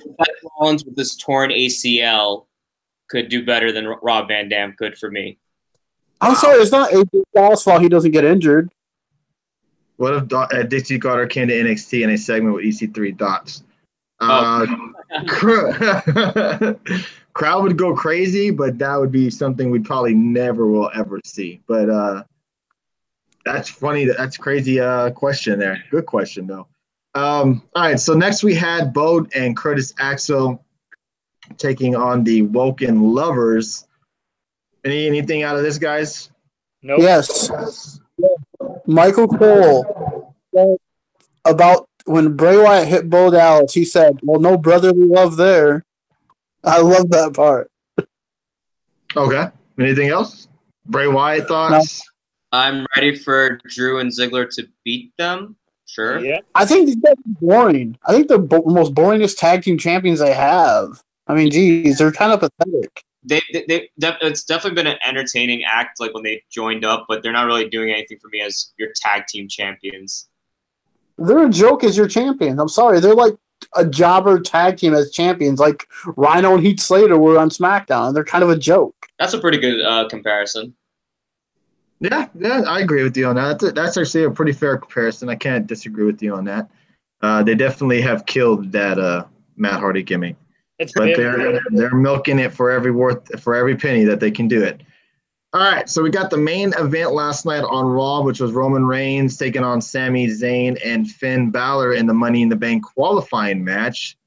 Rollins with this torn ACL could do better than Rob Van Dam could for me. I'm sorry, it's not AJ Styles' fault he doesn't get injured. What if Dixie Carter came to NXT in a segment with EC3 Dots? Crowd would go crazy, but that would be something we probably never will ever see. But that's funny. That's crazy question there. Good question, though. All right, so next we had Bode and Curtis Axel taking on the Woken Lovers. Anything out of this, guys? No. Nope. Yes. Michael Cole said about when Bray Wyatt hit Bo Dallas, he said, well, no brotherly love there. I love that part. Okay. Anything else? Bray Wyatt thoughts? No. I'm ready for Drew and Ziggler to beat them. Sure. Yeah. I think these guys are boring. I think they're most boringest tag team champions they have. I mean, geez, they're kind of pathetic. It's definitely been an entertaining act, like when they joined up, but they're not really doing anything for me as your tag team champions. They're a joke as your champions. I'm sorry. They're like a jobber tag team as champions, like Rhino and Heath Slater were on SmackDown. They're kind of a joke. That's a pretty good comparison. Yeah, I agree with you on that. That's actually a pretty fair comparison. I can't disagree with you on that. They definitely have killed that Matt Hardy gimmick. But they're milking it for every penny that they can do it. All right, so we got the main event last night on Raw, which was Roman Reigns taking on Sami Zayn and Finn Balor in the Money in the Bank qualifying match.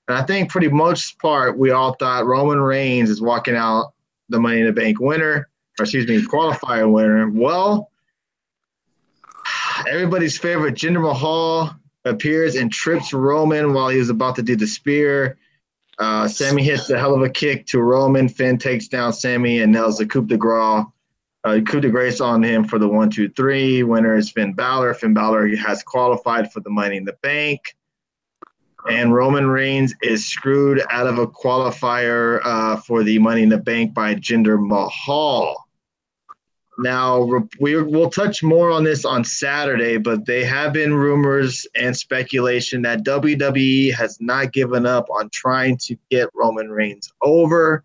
And I think pretty much part we all thought Roman Reigns is walking out the Money in the Bank winner, or excuse me, qualifier winner. Well, everybody's favorite Jinder Mahal appears and trips Roman while he was about to do the spear. Sammy hits a hell of a kick to Roman. Finn takes down Sammy and nails the coup de grace on him for the 1-2-3. Winner is Finn Balor. Finn Balor has qualified for the Money in the Bank. And Roman Reigns is screwed out of a qualifier for the Money in the Bank by Jinder Mahal. Now, we'll touch more on this on Saturday, but they have been rumors and speculation that WWE has not given up on trying to get Roman Reigns over,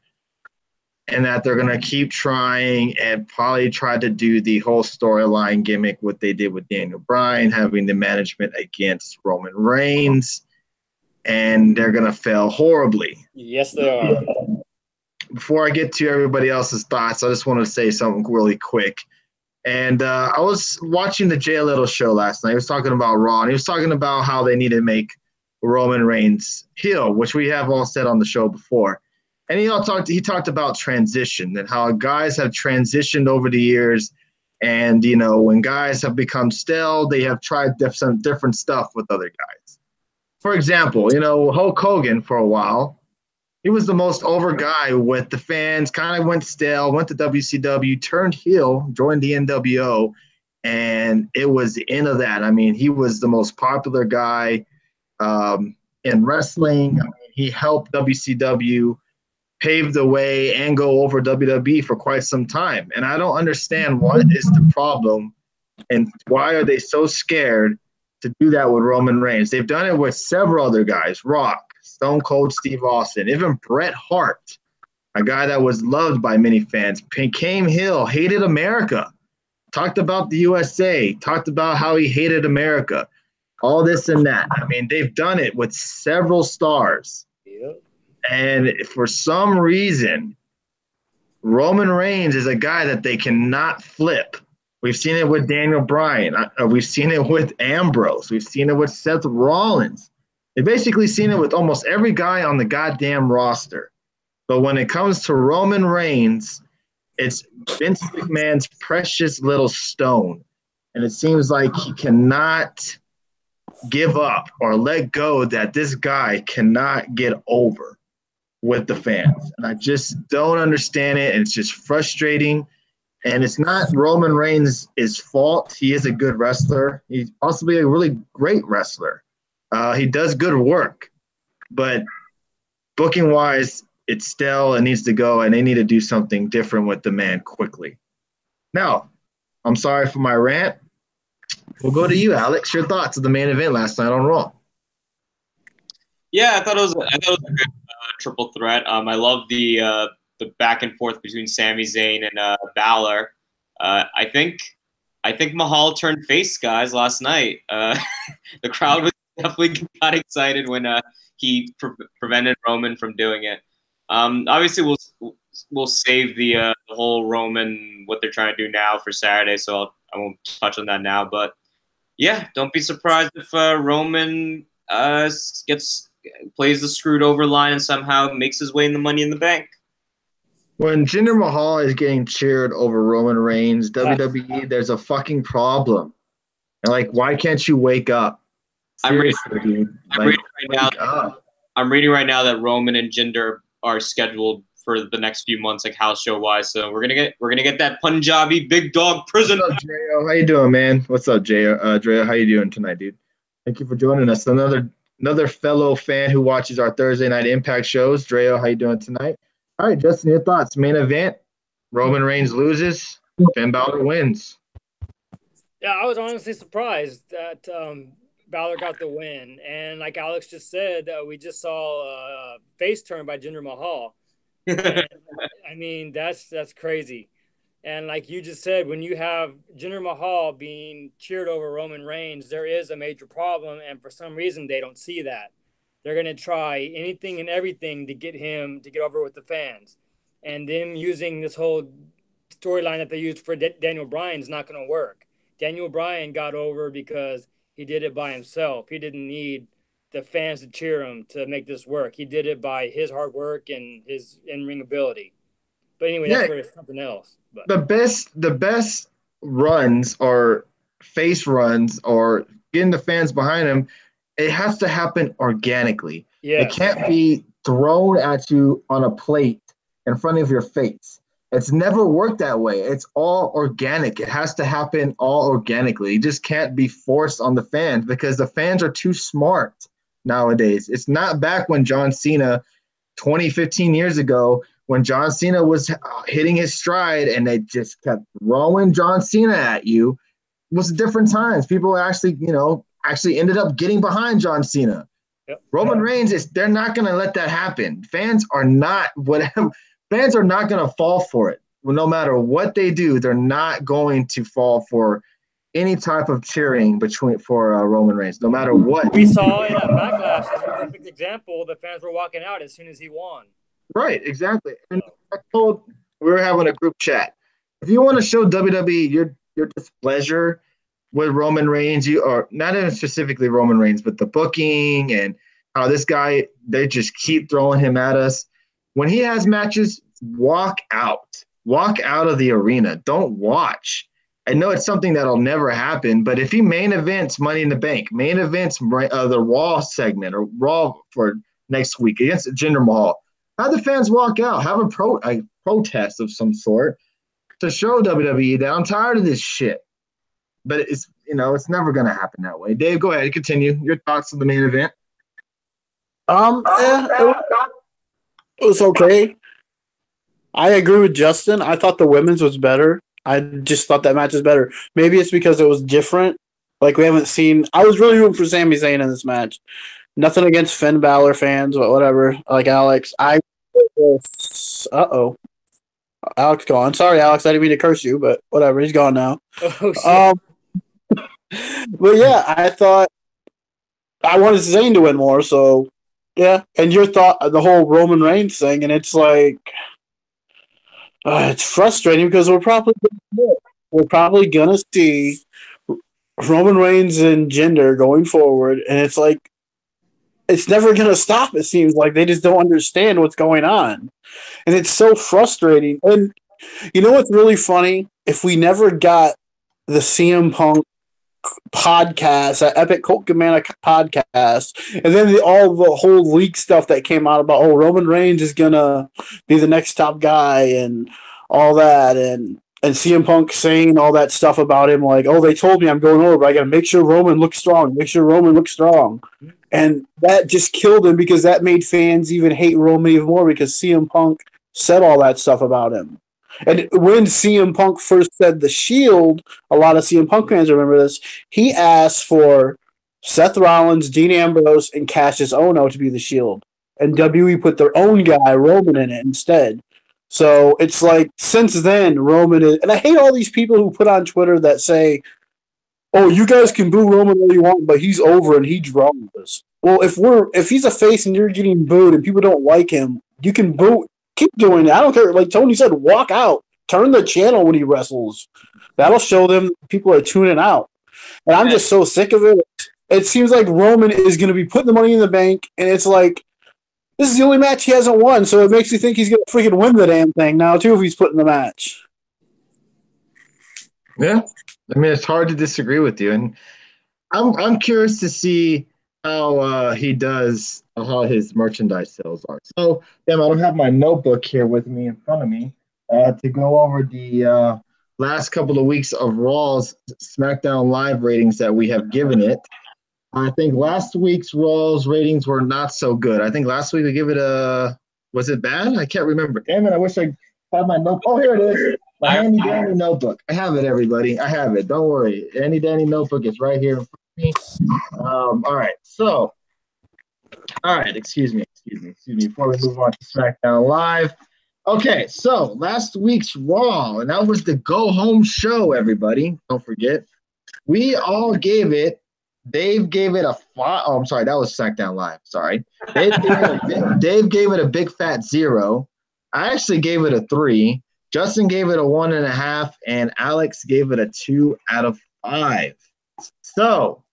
and that they're going to keep trying and probably try to do the whole storyline gimmick, what they did with Daniel Bryan, having the management against Roman Reigns, and they're going to fail horribly. Yes, they are. Before I get to everybody else's thoughts, I just want to say something really quick. And I was watching the Jay Little show last night. He was talking about Raw, and he was talking about how they need to make Roman Reigns heel, which we have all said on the show before. And he talked about transition and how guys have transitioned over the years. And, when guys have become stale, they have tried some different stuff with other guys. For example, Hulk Hogan for a while, he was the most over guy with the fans, kind of went stale, went to WCW, turned heel, joined the NWO, and it was the end of that. I mean, he was the most popular guy in wrestling. I mean, he helped WCW pave the way and go over WWE for quite some time. And I don't understand what is the problem and why are they so scared to do that with Roman Reigns. They've done it with several other guys, Rock, Stone Cold Steve Austin, even Bret Hart, a guy that was loved by many fans, came heel, hated America, talked about the USA, talked about how he hated America, all this and that. I mean, they've done it with several stars. Yep. And for some reason, Roman Reigns is a guy that they cannot flip. We've seen it with Daniel Bryan. We've seen it with Ambrose. We've seen it with Seth Rollins. They've basically seen it with almost every guy on the goddamn roster. But when it comes to Roman Reigns, it's Vince McMahon's precious little stone. And it seems like he cannot give up or let go that this guy cannot get over with the fans. And I just don't understand it. And it's just frustrating. And it's not Roman Reigns' fault. He is a good wrestler. He's possibly a really great wrestler. He does good work. But booking-wise, it's stale and needs to go, and they need to do something different with the man quickly. Now, I'm sorry for my rant. We'll go to you, Alex. Your thoughts of the main event last night on Raw. Yeah, I thought it was a good triple threat. I love the back and forth between Sami Zayn and Balor. I think Mahal turned face, guys, last night. The crowd was definitely got excited when he prevented Roman from doing it. Obviously, we'll save the whole Roman what they're trying to do now for Saturday, so I won't touch on that now. But yeah, don't be surprised if Roman plays the screwed over line and somehow makes his way in the Money in the Bank. When Jinder Mahal is getting cheered over Roman Reigns, WWE, there's a fucking problem. And why can't you wake up? Seriously, dude. I'm reading right now that Roman and Jinder are scheduled for the next few months, house show wise. So we're gonna get that Punjabi big dog prison. What's up, Dreo? How you doing, man? What's up, Dreo? How you doing tonight, dude? Thank you for joining us. Another fellow fan who watches our Thursday Night Impact shows. Dreo, how you doing tonight? All right, Justin, your thoughts. Main event, Roman Reigns loses, Finn Balor wins. Yeah, I was honestly surprised that Balor got the win. And like Alex just said, we just saw a face turn by Jinder Mahal. And, I mean, that's crazy. And like you just said, when you have Jinder Mahal being cheered over Roman Reigns, there is a major problem. And for some reason, they don't see that. They're going to try anything and everything to get him to get over with the fans. And them using this whole storyline that they used for Daniel Bryan is not going to work. Daniel Bryan got over because he did it by himself. He didn't need the fans to cheer him to make this work. He did it by his hard work and his in-ring ability. But anyway, that's where it's something else. But the best runs or face runs or getting the fans behind him, it has to happen organically. yes. It can't be thrown at you on a plate in front of your face. It's never worked that way. It's all organic. It has to happen all organically. It just can't be forced on the fans because the fans are too smart nowadays. It's not back when John Cena 15 years ago when John Cena was hitting his stride and they just kept throwing John Cena at you, it was different times. People actually ended up getting behind John Cena. Yep. Roman Reigns they're not going to let that happen. Fans are not going to fall for it. Well, no matter what they do, they're not going to fall for any type of cheering for Roman Reigns, no matter what. We saw it at Backlash as a perfect example. The fans were walking out as soon as he won. Right, exactly. And we were having a group chat. If you want to show WWE your displeasure with Roman Reigns, or not even specifically Roman Reigns, but the booking and how this guy, they just keep throwing him at us. When he has matches, walk out of the arena. Don't watch. I know it's something that'll never happen, but if he main events Money in the Bank, main events the Raw segment or Raw for next week against Jinder Mahal, have the fans walk out, have a protest of some sort to show WWE that I'm tired of this shit. But it's never going to happen that way. Dave, go ahead, continue your thoughts on the main event. It was okay. I agree with Justin. I thought the women's was better. I just thought that match was better. Maybe it's because it was different. Like, we haven't seen – I was really rooting for Sami Zayn in this match. Nothing against Finn Balor fans, but whatever. Like Alex. Uh-oh. Alex gone. Sorry, Alex. I didn't mean to curse you, but whatever. He's gone now. Oh, shit. But, yeah, I thought – I wanted Zayn to win more, so, yeah. And your thought – the whole Roman Reigns thing, and it's like – it's frustrating because we're probably gonna see Roman Reigns and Jinder going forward, and it's like it's never gonna stop. It seems like they just don't understand what's going on, and it's so frustrating. And you know what's really funny? If we never got the CM Punk podcast, that Epic Colt Cabana podcast, and then the whole leak stuff that came out about Roman Reigns is gonna be the next top guy and all that, and CM Punk saying all that stuff about him, like, they told me I'm going over, I gotta make sure Roman looks strong, and that just killed him because that made fans even hate Roman even more because CM Punk said all that stuff about him. And when CM Punk first said the Shield, a lot of CM Punk fans remember this, he asked for Seth Rollins, Dean Ambrose, and Cassius Ohno to be the Shield. And WWE put their own guy, Roman, in it instead. So it's like, since then, Roman is... And I hate all these people who put on Twitter that say, you guys can boo Roman all you want, but he's over and he draws. Well, if he's a face and you're getting booed and people don't like him, you can boo... Keep doing it. I don't care. Like Tony said, walk out. Turn the channel when he wrestles. That'll show them people are tuning out. And I'm just so sick of it. It seems like Roman is going to be putting the Money in the Bank, and it's like, this is the only match he hasn't won, so it makes you think he's going to freaking win the damn thing now, too, if he's putting the match. Yeah. I mean, it's hard to disagree with you. And I'm curious to see how he does, how his merchandise sales are. So, I don't have my notebook here with me in front of me to go over the last couple of weeks of Raw's SmackDown Live ratings that we have given it. I think last week's Raw's ratings were not so good. I think last week we gave it was it bad? I can't remember. Damn it, I wish I had my notebook. Oh, here it is. My handy dandy notebook. I have it, everybody. I have it. Don't worry. Handy dandy notebook is right here in front of me. All right. Excuse me. Before we move on to SmackDown Live. Okay, so last week's Raw, and that was the go home show, everybody. Don't forget. We all gave it. Dave gave it a 5. Oh, I'm sorry. That was SmackDown Live. Sorry. Dave gave it a big fat 0. I actually gave it a 3. Justin gave it a 1.5, and Alex gave it a 2 out of 5. So,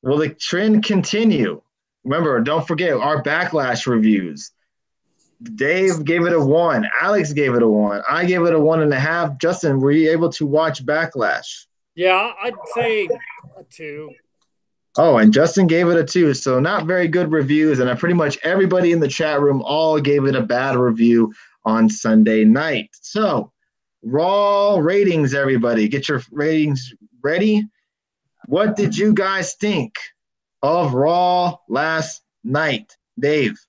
will the trend continue? Remember, don't forget our Backlash reviews. Dave gave it a 1. Alex gave it a 1. I gave it a 1.5. Justin, were you able to watch Backlash? Yeah, I'd say a 2. Oh, and Justin gave it a 2. So not very good reviews, and pretty much everybody in the chat room all gave it a bad review on Sunday night. So, Raw ratings, everybody. Get your ratings ready. What did you guys think of Raw last night? Dave?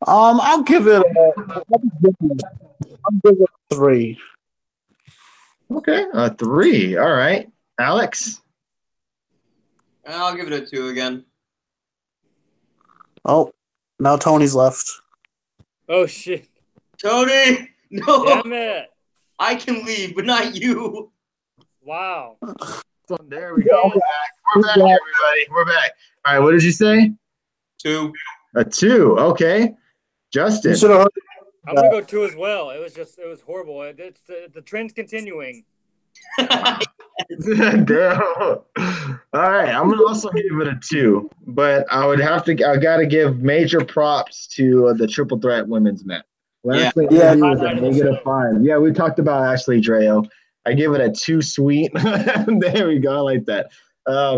I'll give it a 3. Okay, a 3. All right, Alex. I'll give it a 2 again. Oh, now Tony's left. Oh shit! Tony, no, Damn it! I can leave, but not you. Wow. So there we go. We're back, everybody. We're back. All right, what did you say? 2. A 2. Okay, Justin. You should have heard. I'm gonna go 2 as well. It was horrible. It's the trend's continuing. Damn. All right, I'm gonna also give it a 2, but I gotta give major props to the triple threat women's match. Last thing I do is a -5. Yeah, we talked about Ashley Dreo. I give it a 2 sweet. There we go. I like that.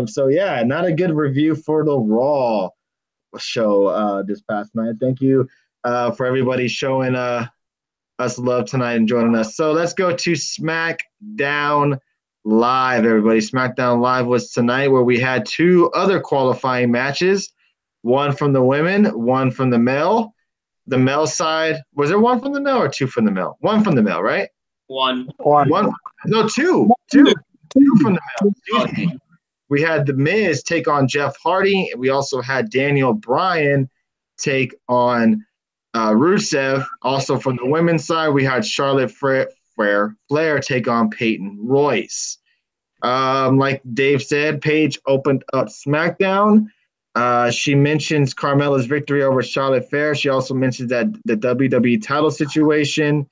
So yeah, not a good review for the Raw show this past night. Thank you for everybody showing us love tonight and joining us. So let's go to SmackDown Live, everybody. SmackDown Live was tonight, where we had 2 other qualifying matches, one from the women, one from the male. The male side, was there one from the male or 2 from the male? One from the male, right? One. No, 2 from the male. Excuse me. We had The Miz take on Jeff Hardy. We also had Daniel Bryan take on Rusev. Also from the women's side, we had Charlotte Flair take on Peyton Royce. Like Dave said, Paige opened up SmackDown. She mentions Carmella's victory over Charlotte Flair. She also mentions that the WWE title situation.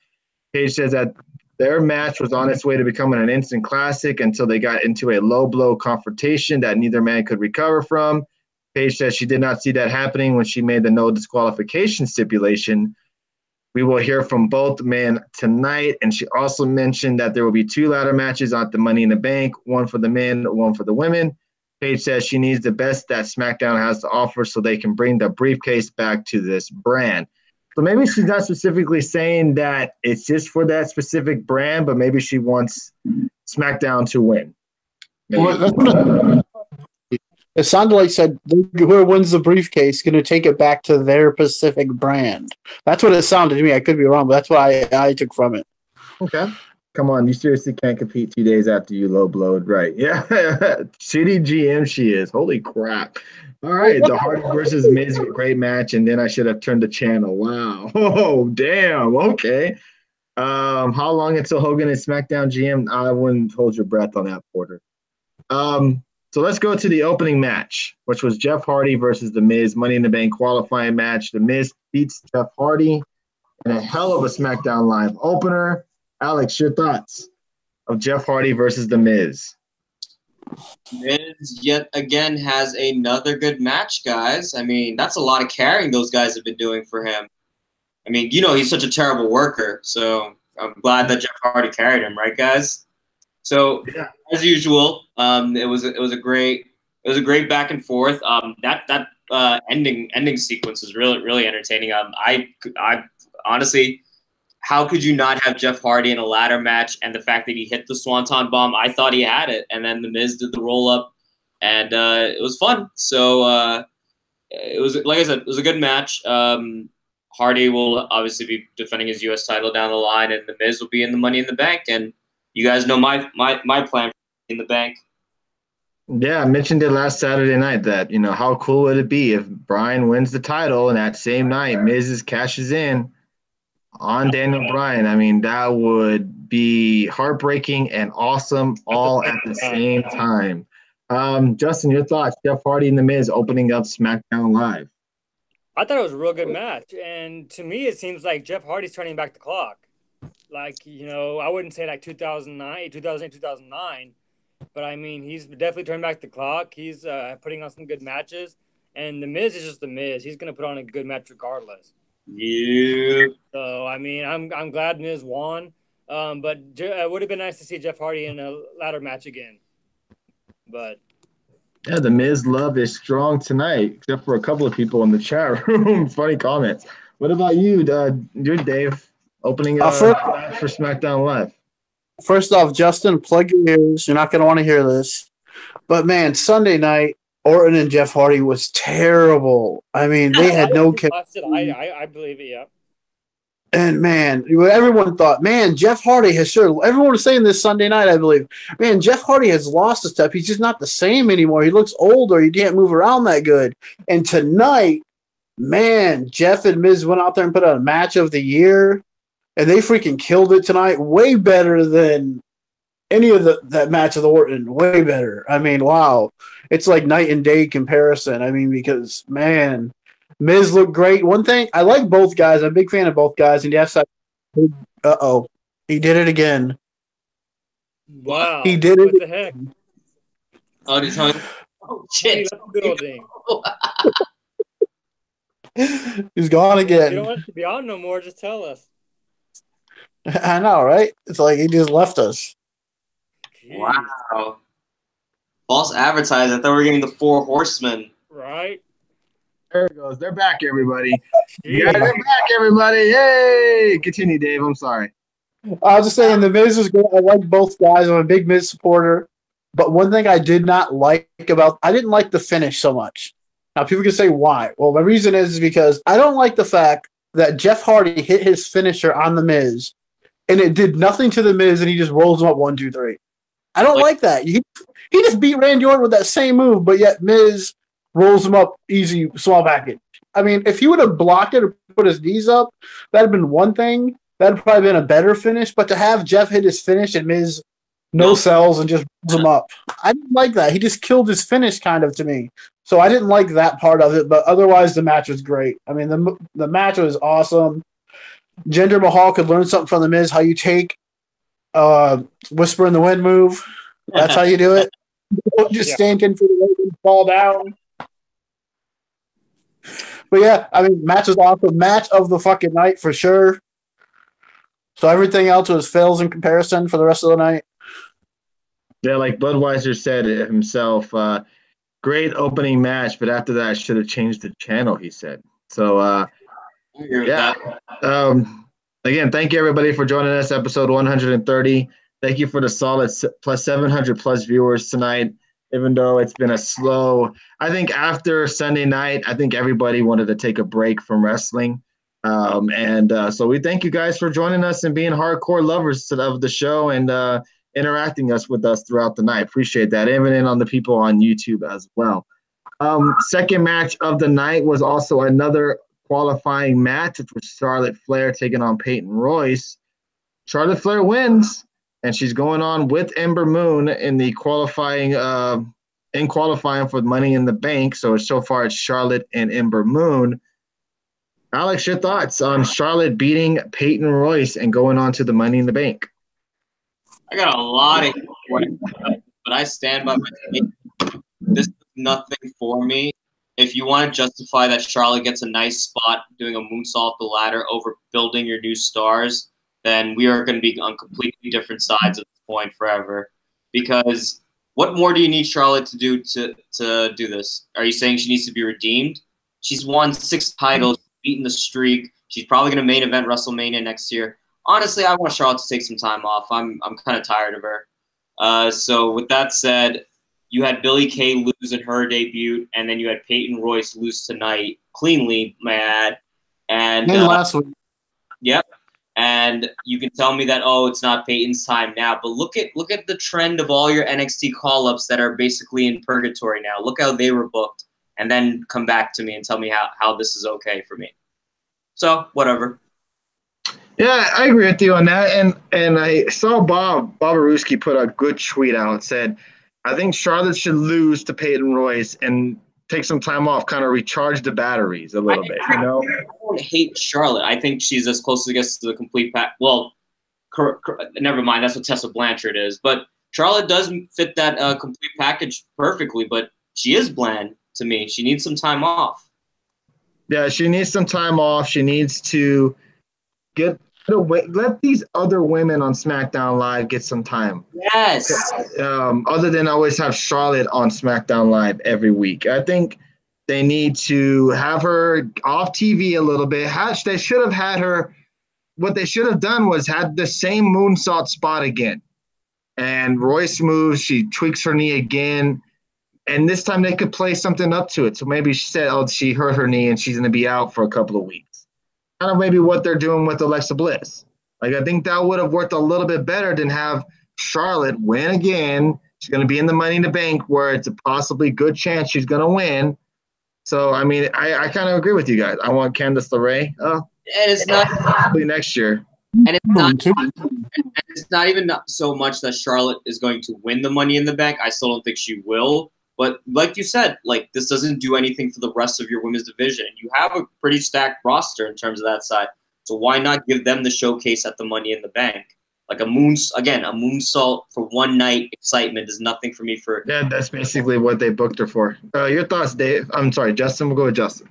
Paige says that their match was on its way to becoming an instant classic until they got into a low blow confrontation that neither man could recover from. Paige says she did not see that happening when she made the no disqualification stipulation. We will hear from both men tonight. And she also mentioned that there will be 2 ladder matches at the Money in the Bank, one for the men, one for the women. Paige says she needs the best that SmackDown has to offer so they can bring the briefcase back to this brand. So maybe she's not specifically saying that it's just for that specific brand, but maybe she wants SmackDown to win. Well, it sounded like said whoever wins the briefcase going to take it back to their Pacific brand. That's what it sounded to me. I could be wrong, but that's what I took from it. Okay. Come on, you seriously can't compete 2 days after you low blowed, right? Yeah. Shitty GM she is. Holy crap. All right, the Hardy versus Miz, great match, and then I should have turned the channel. Wow. Oh, damn. Okay. How long until Hogan is SmackDown GM? I wouldn't hold your breath on that, Porter. So let's go to the opening match, which was Jeff Hardy versus The Miz, Money in the Bank qualifying match. The Miz beats Jeff Hardy in a hell of a SmackDown Live opener. Alex, your thoughts of Jeff Hardy versus The Miz? Miz yet again has another good match, guys. I mean, that's a lot of carrying those guys have been doing for him. I mean, he's such a terrible worker, so I'm glad that Jeff Hardy carried him, right, guys? So yeah. As usual, it was a great back and forth. That ending sequence was really entertaining. I honestly, how could you not have Jeff Hardy in a ladder match? And the fact that he hit the Swanton Bomb, I thought he had it. And then The Miz did the roll up, and it was fun. So it was, like I said, it was a good match. Hardy will obviously be defending his U.S. title down the line, and The Miz will be in the Money in the Bank. And you guys know my plan in the bank. Yeah, I mentioned it last Saturday night that, how cool would it be if Bryan wins the title and that same night Miz cashes in on Daniel Bryan. I mean, that would be heartbreaking and awesome all at the same time. Justin, your thoughts? Jeff Hardy and The Miz opening up SmackDown Live. I thought it was a real good match. And to me, it seems like Jeff Hardy's turning back the clock. Like, I wouldn't say like 2008, 2009. But, I mean, he's definitely turning back the clock. He's putting on some good matches. And The Miz is just The Miz. He's going to put on a good match regardless. Yeah. So, I mean, I'm glad Miz won. But it would have been nice to see Jeff Hardy in a ladder match again. But yeah, The Miz love is strong tonight, except for a couple of people in the chat room. Funny comments. What about you, you're Dave, opening for SmackDown Live? First off, Justin, plug your ears. You're not going to want to hear this. But, man, Sunday night, Orton and Jeff Hardy was terrible. I mean, they had no chemistry. I believe it. Yeah. And man, everyone thought, man, Jeff Hardy has sure. Everyone was saying this Sunday night, I believe. Man, Jeff Hardy has lost a step. He's just not the same anymore. He looks older. He can't move around that good. And tonight, man, Jeff and Miz went out there and put out a match of the year, and they freaking killed it tonight. Way better than any of that match of the Orton. Way better. I mean, wow, it's like night and day comparison. I mean, because man. Miz looked great. One thing, I like both guys. I'm a big fan of both guys. And yes, he did it again. Wow. He did it. What the heck? Oh, did you oh, shit. He's gone again. You don't want us to be on no more. Just tell us. I know, right? It's like he just left us. Jeez. Wow. False advertising. I thought we were getting the 4 horsemen. Right. There it goes. They're back, everybody. Yeah, they're back, everybody. Hey, continue, Dave. I'm sorry. I was just saying the Miz was good. I like both guys. I'm a big Miz supporter. But one thing I did not like I didn't like the finish so much. Now, people can say why. Well, the reason is because I don't like the fact that Jeff Hardy hit his finisher on the Miz, and it did nothing to the Miz, and he just rolls him up 1, 2, 3. I don't like that. He just beat Randy Orton with that same move, but yet Miz rolls him up easy, small package. I mean, if he would have blocked it or put his knees up, that'd have been one thing. That'd have probably been a better finish. But to have Jeff hit his finish and Miz no sells and just rolls him up, I didn't like that. He just killed his finish kind of to me. So I didn't like that part of it. But otherwise, the match was great. I mean, the match was awesome. Jinder Mahal could learn something from the Miz. How you take Whisper in the Wind move. That's how you do it. Don't just stand in for the weight and fall down. But yeah, I mean, match was awesome. Match of the fucking night for sure. So everything else was fails in comparison for the rest of the night. Yeah, like Budweiser said it himself, great opening match, but after that, I should have changed the channel, he said. So, yeah. Again, thank you, everybody, for joining us, episode 130. Thank you for the solid plus 700 plus viewers tonight. Even though it's been a slow, I think after Sunday night, I think everybody wanted to take a break from wrestling. So we thank you guys for joining us and being hardcore lovers of the show and interacting with us throughout the night. Appreciate that. Even on the people on YouTube as well. Second match of the night was also another qualifying match. It was Charlotte Flair taking on Peyton Royce. Charlotte Flair wins. And she's going on with Ember Moon in the qualifying for Money in the Bank. So far it's Charlotte and Ember Moon. Alex, your thoughts on Charlotte beating Peyton Royce and going on to the Money in the Bank? I got a lot of questions, but I stand by my statement. This is nothing for me. If you want to justify that Charlotte gets a nice spot doing a moonsault up the ladder over building your new stars, then we are going to be on completely different sides at this point forever. Because what more do you need Charlotte to do to do this? Are you saying she needs to be redeemed? She's won 6 titles, beaten the streak. She's probably going to main event WrestleMania next year. Honestly, I want Charlotte to take some time off. I'm kind of tired of her. So with that said, you had Billie Kay lose in her debut, and then you had Peyton Royce lose tonight cleanly, may I add. And last week. Yep. And you can tell me that, oh, it's not Peyton's time now. But look at the trend of all your NXT call-ups that are basically in purgatory now. Look how they were booked. And then come back to me and tell me how this is okay for me. So, whatever. Yeah, I agree with you on that. And I saw Bob Aruski put a good tweet out, said, I think Charlotte should lose to Peyton Royce and take some time off, kind of recharge the batteries a little bit, you know? I don't hate Charlotte. I think she's as close as it gets to the complete pack. Well, never mind. That's what Tessa Blanchard is. But Charlotte does fit that complete package perfectly, but she is bland to me. She needs some time off. Yeah, she needs some time off. She needs to let these other women on SmackDown Live get some time. Yes. Other than always have Charlotte on SmackDown Live every week. I think they need to have her off TV a little bit. They should have had her. What they should have done was had the same moonsault spot again. And Royce moves. She tweaks her knee again. And this time they could play something up to it. So maybe she said, oh, she hurt her knee and she's going to be out for a couple of weeks. Kind of maybe what they're doing with Alexa Bliss. Like, I think that would have worked a little bit better than have Charlotte win again. She's going to be in the Money in the Bank where it's a possibly good chance she's going to win. So, I mean, I kind of agree with you guys. I want Candice LeRae. And it's not probably next year. And it's not even so much that Charlotte is going to win the Money in the Bank. I still don't think she will. But like you said, like, this doesn't do anything for the rest of your women's division. You have a pretty stacked roster in terms of that side. So why not give them the showcase at the Money in the Bank? Like a moonsault for one night excitement is nothing for me for. Yeah, that's basically what they booked her for. Your thoughts, Dave? I'm sorry, Justin. We'll go with Justin.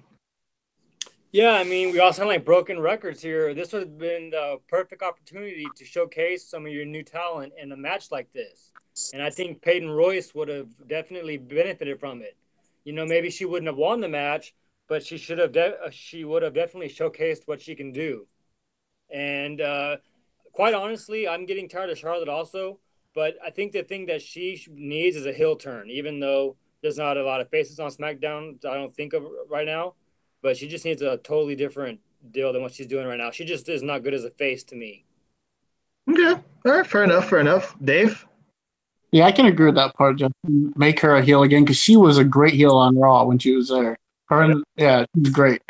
Yeah, I mean, we all sound like broken records here. This would have been the perfect opportunity to showcase some of your new talent in a match like this. And I think Peyton Royce would have definitely benefited from it. You know, maybe she wouldn't have won the match, but she would have definitely showcased what she can do. And quite honestly, I'm getting tired of Charlotte also. But I think the thing that she needs is a heel turn, even though there's not a lot of faces on SmackDown I don't think of right now. But she just needs a totally different deal than what she's doing right now. She just is not good as a face to me. Okay. All right. Fair enough. Dave? Yeah, I can agree with that part, Justin. Make her a heel again because she was a great heel on Raw when she was there. She was great.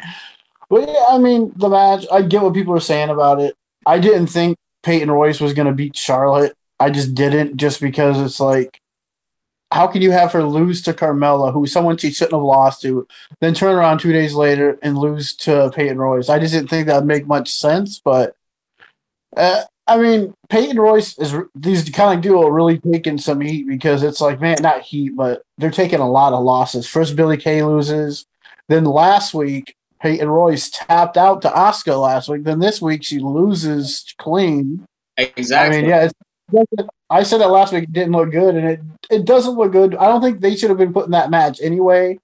But yeah, I mean, the match, I get what people are saying about it. I didn't think Peyton Royce was going to beat Charlotte. I just didn't, just because it's like, how can you have her lose to Carmella, who someone she shouldn't have lost to, then turn around 2 days later and lose to Peyton Royce? I just didn't think that would make much sense. But, I mean, Peyton Royce is these kind of duo really taking some heat because it's like, man, not heat, but they're taking a lot of losses. First, Billie Kay loses. Then last week, Peyton Royce tapped out to Asuka last week. Then this week, she loses clean. Exactly. I mean, yeah, I said that last week. It didn't look good, and it doesn't look good. I don't think they should have been putting that match anyway.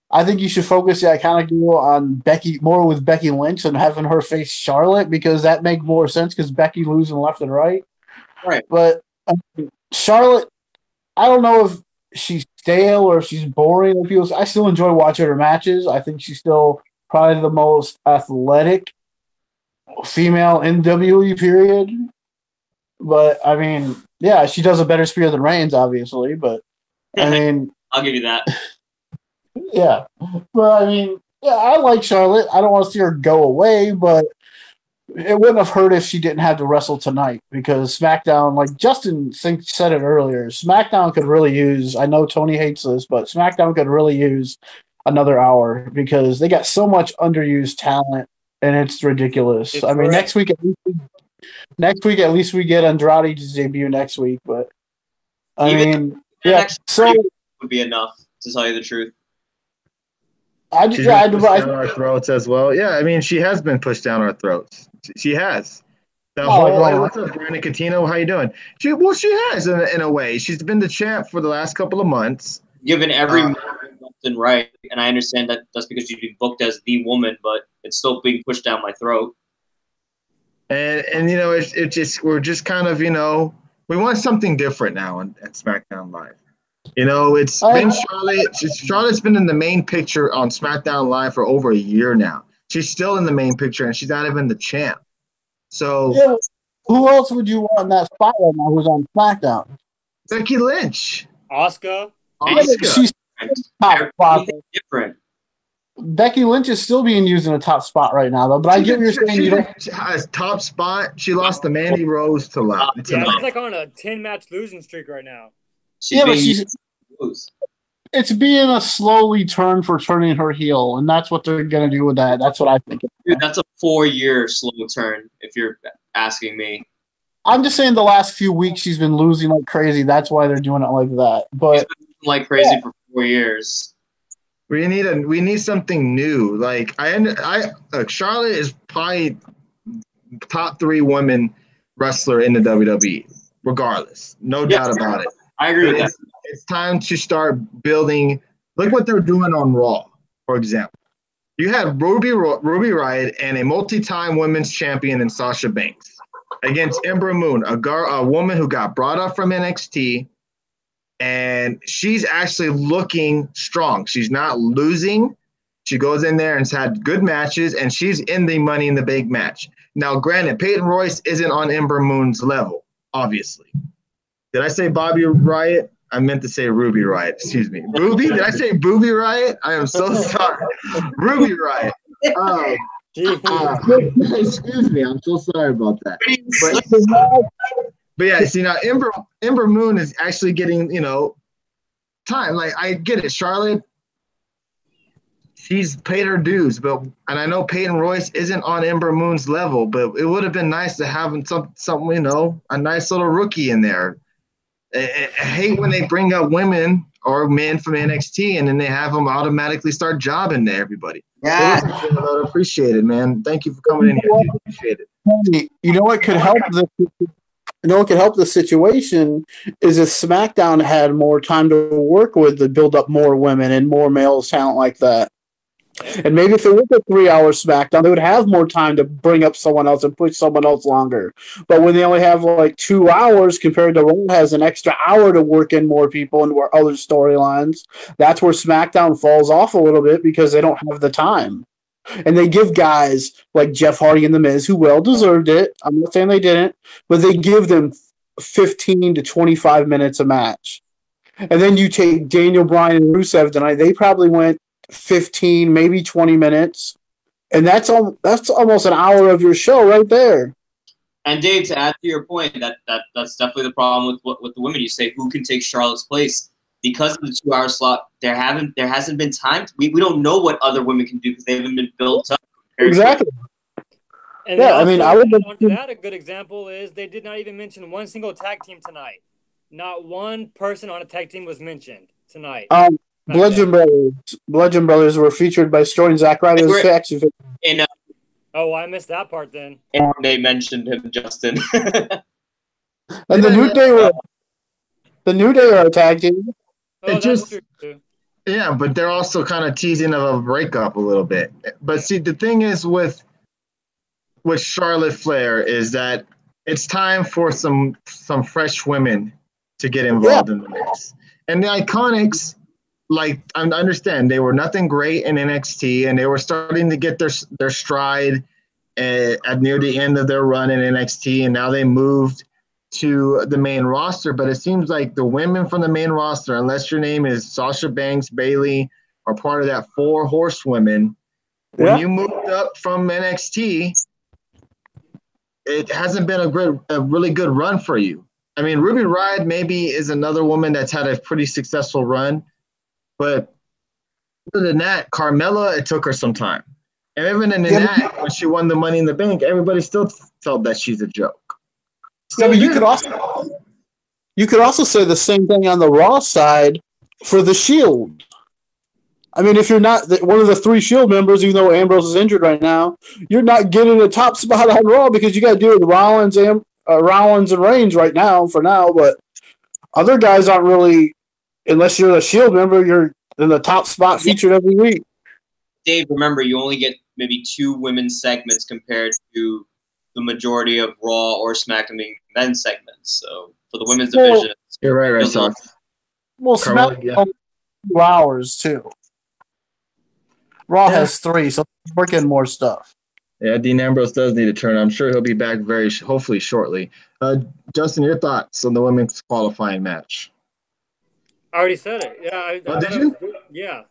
I think you should focus that kind of duo on Becky more with Becky Lynch and having her face Charlotte because that makes more sense because Becky losing left and right. Right. But Charlotte, I don't know if she's stale or if she's boring. I still enjoy watching her matches. I think she's still probably the most athletic female in WWE, period. But, I mean, yeah, she does a better spear than Reigns, obviously. But, I mean... I'll give you that. Yeah. But, I mean, yeah, I like Charlotte. I don't want to see her go away, but it wouldn't have hurt if she didn't have to wrestle tonight because SmackDown, like Justin said it earlier, SmackDown could really use, I know Tony hates this, but SmackDown could really use another hour because they got so much underused talent, and it's ridiculous. I mean, next week at least we get Andrade's debut next week, but I mean, yeah. So would be enough to tell you the truth. She's been pushed down our throats as well. Yeah, I mean, she has been pushed down our throats. She has. What's up, Brandon Catino? How you doing? She has in a way. She's been the champ for the last couple of months. Given every left and right, and I understand that that's because you've been booked as the woman, but it's still being pushed down my throat. And you know, we're just kind of, you know, we want something different now at SmackDown Live. You know, it's been Charlotte. Charlotte's been in the main picture on SmackDown Live for over a year now. She's still in the main picture, and she's not even the champ. So, yeah, who else would you want in that spot right now who's on SmackDown? Becky Lynch. Asuka. She's top spot. Different. Becky Lynch is still being used in a top spot right now, though. But I get what you're saying. You don't has top spot. She lost to Mandy Rose to last. Yeah, she's like on a 10-match losing streak right now. It's being a slowly turn for turning her heel, and that's what they're gonna do with that. That's what I think. Dude, that's a 4-year slow turn, if you're asking me. I'm just saying the last few weeks she's been losing like crazy. That's why they're doing it like that. But she's been like crazy for 4 years. We need something new. Like Charlotte is probably top 3 women wrestler in the WWE, regardless. No doubt about it. I agree with that. It's time to start building. Look what they're doing on Raw, for example. You had Ruby Riott and a multi-time women's champion in Sasha Banks against Ember Moon, a woman who got brought up from NXT and she's actually looking strong. She's not losing. She goes in there and has had good matches, and she's in the Money in the Bank match. Now, granted, Peyton Royce isn't on Ember Moon's level, obviously. Did I say Bobby Riot? I meant to say Ruby Riot. Excuse me. Booby? Did I say Booby Riot? I am so sorry. Ruby Riot. Excuse me. I'm so sorry about that. But yeah, see now Ember Moon is actually getting, time. Like, I get it. Charlotte, she's paid her dues, and I know Peyton Royce isn't on Ember Moon's level, but it would have been nice to have something, a nice little rookie in there. I hate when they bring up women or men from NXT and then they have them automatically start jobbing to everybody. Yeah. I appreciate it, man. Thank you for coming in here. I appreciate it. You know what could help the situation is if SmackDown had more time to work with to build up more women and more male talent like that. And maybe if it was a 3-hour SmackDown, they would have more time to bring up someone else and push someone else longer. But when they only have like 2 hours compared to Raw has an extra hour to work in more people and other storylines, that's where SmackDown falls off a little bit because they don't have the time. And they give guys like Jeff Hardy and The Miz, who well deserved it. I'm not saying they didn't, but they give them 15 to 25 minutes a match. And then you take Daniel Bryan and Rusev tonight. They probably went 15, maybe 20 minutes. And that's almost an hour of your show right there. And Dave, to add to your point, that's definitely the problem with the women. You say who can take Charlotte's place because of the 2-hour slot. There hasn't been time. We don't know what other women can do because they haven't been built up. Exactly. And yeah, I mean, I would. To that, a good example is they did not even mention one single tag team tonight. Not one person on a tag team was mentioned tonight. Bludgeon Brothers were featured by Story and Zack Ryder's faction. Oh, I missed that part then. And they mentioned him, Justin. And the New Day are a tag team. Oh, that's true. Yeah, but they're also kind of teasing of a breakup a little bit. But see, the thing is with Charlotte Flair is that it's time for some fresh women to get involved in the mix. And the Iconics, like, I understand they were nothing great in NXT, and they were starting to get their stride at near the end of their run in NXT, and now they moved to the main roster. But it seems like the women from the main roster, unless your name is Sasha Banks, Bayley, are part of that 4 horsewomen, when you moved up from NXT, it hasn't been a really good run for you. I mean, Ruby Riott maybe is another woman that's had a pretty successful run, but other than that, Carmella, it took her some time. And even in that, when she won the Money in the Bank, everybody still felt that she's a joke. So, you could also say the same thing on the Raw side for the Shield. I mean, if you're not one of the 3 Shield members, even though Ambrose is injured right now, you're not getting a top spot on Raw because you got to deal with Rollins and Reigns right now for now. But other guys aren't really, unless you're a Shield member, you're in the top spot featured every week. Dave, remember, you only get maybe 2 women's segments compared to the majority of Raw or SmackDown being men's segments. So for the women's division, you're right, Sox. Well, SmackDown 2 hours too. Raw has 3, so we're getting more stuff. Yeah, Dean Ambrose does need to turn. I'm sure he'll be back hopefully shortly. Justin, your thoughts on the women's qualifying match? I already said it. Yeah. Did you? Yeah.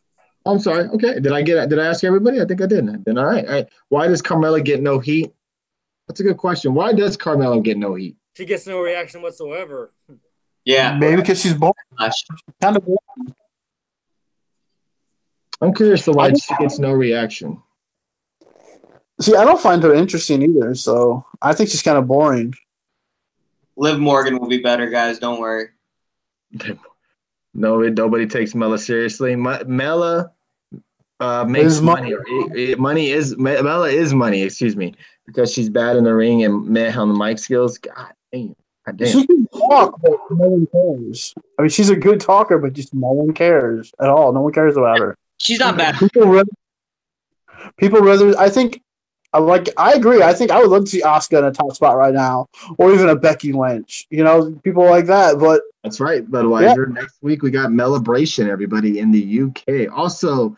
I'm sorry. Okay. Did I ask everybody? I think I did. Then all right. Why does Carmella get no heat? That's a good question. Why does Carmella get no heat? She gets no reaction whatsoever. Yeah. Maybe because she's boring. Kind of boring. I'm curious to why she gets no reaction. See, I don't find her interesting either, so I think she's kind of boring. Liv Morgan will be better, guys. Don't worry. No, nobody takes Mella seriously. Mella makes money. Mella is money. Excuse me, because she's bad in the ring and meh on the mic skills. God damn. She can talk, but no one cares. I mean, she's a good talker, but just no one cares at all. No one cares about her. She's not bad. People rather. I agree. I think I would love to see Asuka in a top spot right now, or even a Becky Lynch. People like that. But That's right, Budweiser. Next week we got Melibration, everybody in the UK. Also,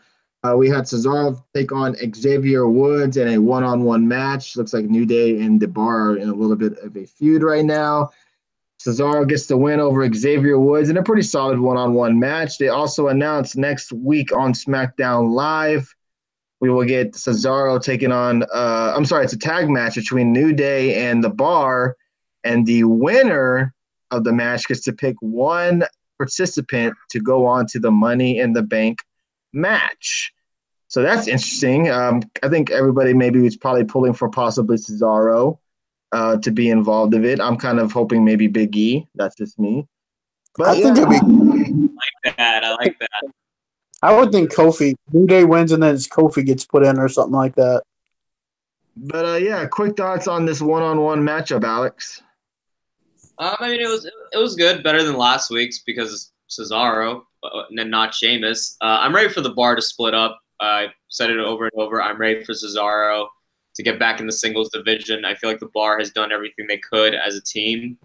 we had Cesaro take on Xavier Woods in a one-on-one match. Looks like New Day and The Bar are in a little bit of a feud right now. Cesaro gets the win over Xavier Woods in a pretty solid one-on-one match. They also announced next week on SmackDown Live, we will get Cesaro taking on, it's a tag match between New Day and The Bar, and the winner of the match gets to pick one participant to go on to the Money in the Bank match. So that's interesting. I think everybody maybe was probably pulling for possibly Cesaro to be involved in it. I'm kind of hoping maybe Big E. That's just me. But I think it'd be. I like that. I would think Kofi. New Day wins and then Kofi gets put in or something like that. But quick thoughts on this one-on-one matchup, Alex. I mean, it was good, better than last week's because Cesaro and not Sheamus. I'm ready for the Bar to split up. I said it over and over. I'm ready for Cesaro to get back in the singles division. I feel like the Bar has done everything they could as a team.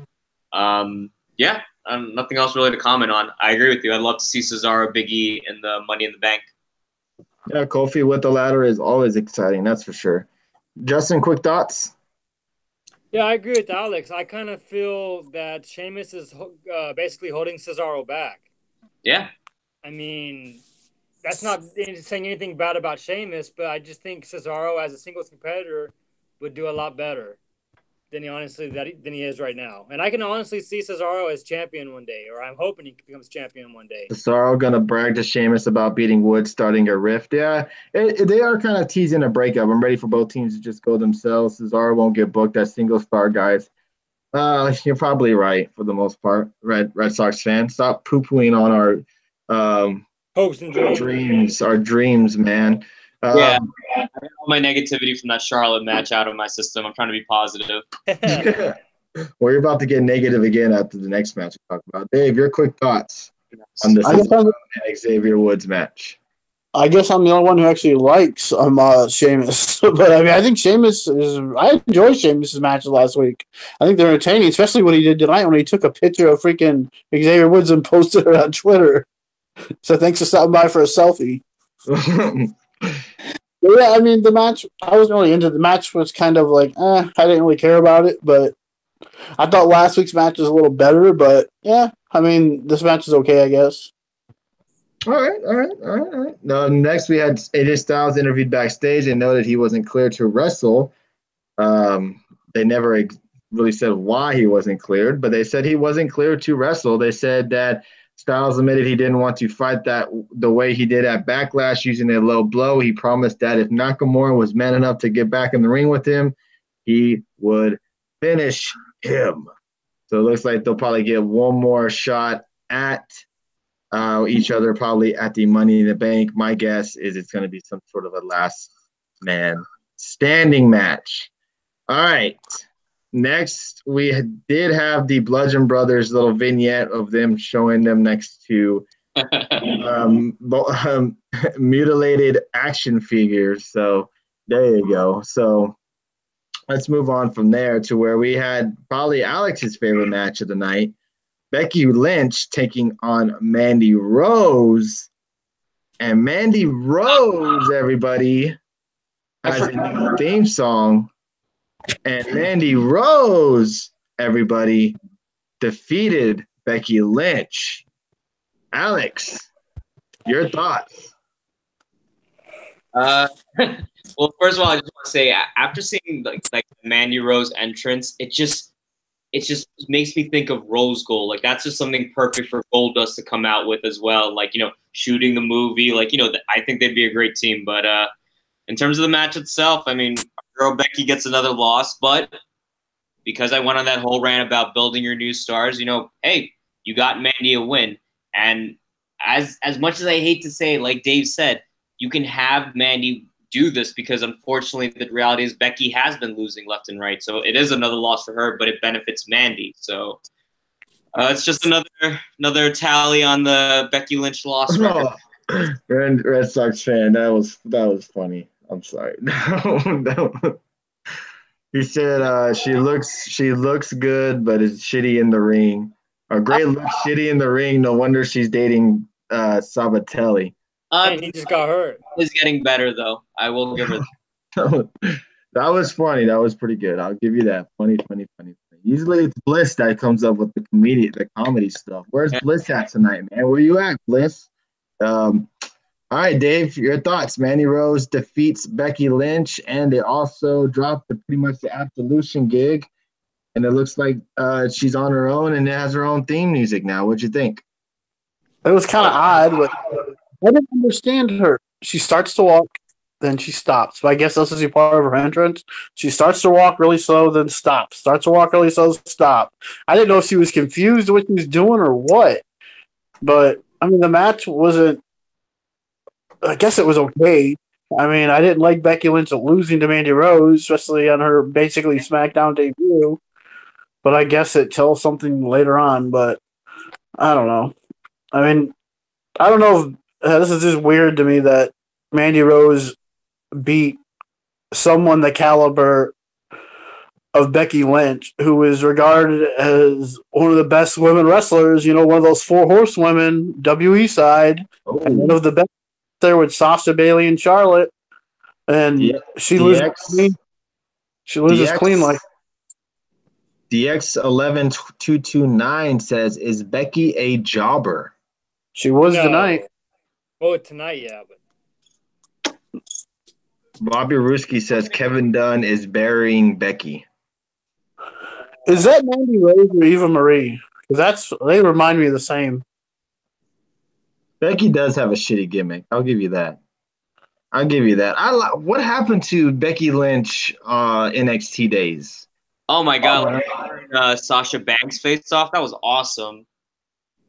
Nothing else really to comment on. I agree with you. I'd love to see Cesaro, Big E, and the Money in the Bank. Yeah, Kofi with the ladder is always exciting. That's for sure. Justin, quick thoughts? Yeah, I agree with Alex. I kind of feel that Sheamus is basically holding Cesaro back. Yeah. I mean, that's not saying anything bad about Sheamus, but I just think Cesaro as a singles competitor would do a lot better than he is right now. And I can honestly see Cesaro as champion one day, or I'm hoping he becomes champion one day. Cesaro gonna brag to Sheamus about beating Woods, starting a rift. Yeah, they are kind of teasing a breakup. I'm ready for both teams to just go themselves. Cesaro won't get booked as single star guys. You're probably right for the most part. Red Sox fan, stop poo-pooing on our hopes and dreams. Our dreams, man. I got all my negativity from that Charlotte match out of my system. I'm trying to be positive. Well, you're about to get negative again after the next match we talk about. Dave, your quick thoughts on this Xavier Woods match. I guess I'm the only one who actually likes Sheamus. But I mean, I think I enjoyed Sheamus' matches last week. I think they're entertaining, especially what he did tonight when he took a picture of freaking Xavier Woods and posted it on Twitter. So thanks for stopping by for a selfie. Yeah, I mean, the match, I wasn't really into the match. Was kind of like, I didn't really care about it, but I thought last week's match was a little better, but yeah, I mean, this match is okay, I guess. All right. Now, next we had AJ Styles interviewed backstage and noted he wasn't cleared to wrestle. They never really said why he wasn't cleared, but they said he wasn't cleared to wrestle. They said that Styles admitted he didn't want to fight that the way he did at Backlash using a low blow. He promised that if Nakamura was man enough to get back in the ring with him, he would finish him. So it looks like they'll probably get one more shot at each other, probably at the Money in the Bank. My guess is it's going to be some sort of a last man standing match. All right. Next, we did have the Bludgeon Brothers little vignette of them showing them next to mutilated action figures. So there you go. So let's move on from there to where we had probably Alex's favorite match of the night. Becky Lynch taking on Mandy Rose. And Mandy Rose, everybody, has a new theme song. And Mandy Rose, everybody, defeated Becky Lynch. Alex, your thoughts? Well, first of all, I just want to say, after seeing like the Mandy Rose entrance, it just makes me think of Rose Gold. Like, that's just something perfect for Goldust to come out with as well. Like, shooting the movie. Like, I think they'd be a great team. But in terms of the match itself, I mean, girl Becky gets another loss. But because I went on that whole rant about building your new stars, hey, you got Mandy a win. And as much as I hate to say, like Dave said, you can have Mandy do this because unfortunately the reality is Becky has been losing left and right. So it is another loss for her, but it benefits Mandy. So it's just another tally on the Becky Lynch loss record. Red Sox fan, that was funny. I'm sorry. He said she looks good, but is shitty in the ring. A great look, shitty in the ring. No wonder she's dating Sabatelli. And he just got hurt. Is getting better though. I will give her that. That was funny. That was pretty good. I'll give you that. Funny. Usually it's Bliss that comes up with the comedy stuff. Where's Bliss at tonight, man? Where you at, Bliss? All right, Dave, your thoughts. Mandy Rose defeats Becky Lynch, and they also dropped pretty much the Absolution gig. And it looks like she's on her own and it has her own theme music now. What'd you think? It was kind of odd, but I didn't understand her. She starts to walk, then she stops. But I guess this is a part of her entrance. She starts to walk really slow, then stops. Starts to walk really slow, stop. I didn't know if she was confused what she was doing or what. But, I mean, the match wasn't – I guess it was okay. I mean, I didn't like Becky Lynch losing to Mandy Rose, especially on her basically SmackDown debut. But I guess it tells something later on. But I don't know. I mean, I don't know if this is just weird to me that Mandy Rose beat someone the caliber of Becky Lynch, who is regarded as one of the best women wrestlers, one of those 4 horsewomen, WE side, and one of the best there with Sasha, Bailey, and Charlotte. And she loses clean. She loses clean like DX11229 says, is Becky a jobber? She was tonight. Oh, tonight, yeah. But Bobby Ruski says Kevin Dunn is burying Becky. Is that Mandy Rose or Eva Marie? Because they remind me of the same. Becky does have a shitty gimmick. I'll give you that. What happened to Becky Lynch NXT days? Oh my god! Sasha Banks faced off. That was awesome.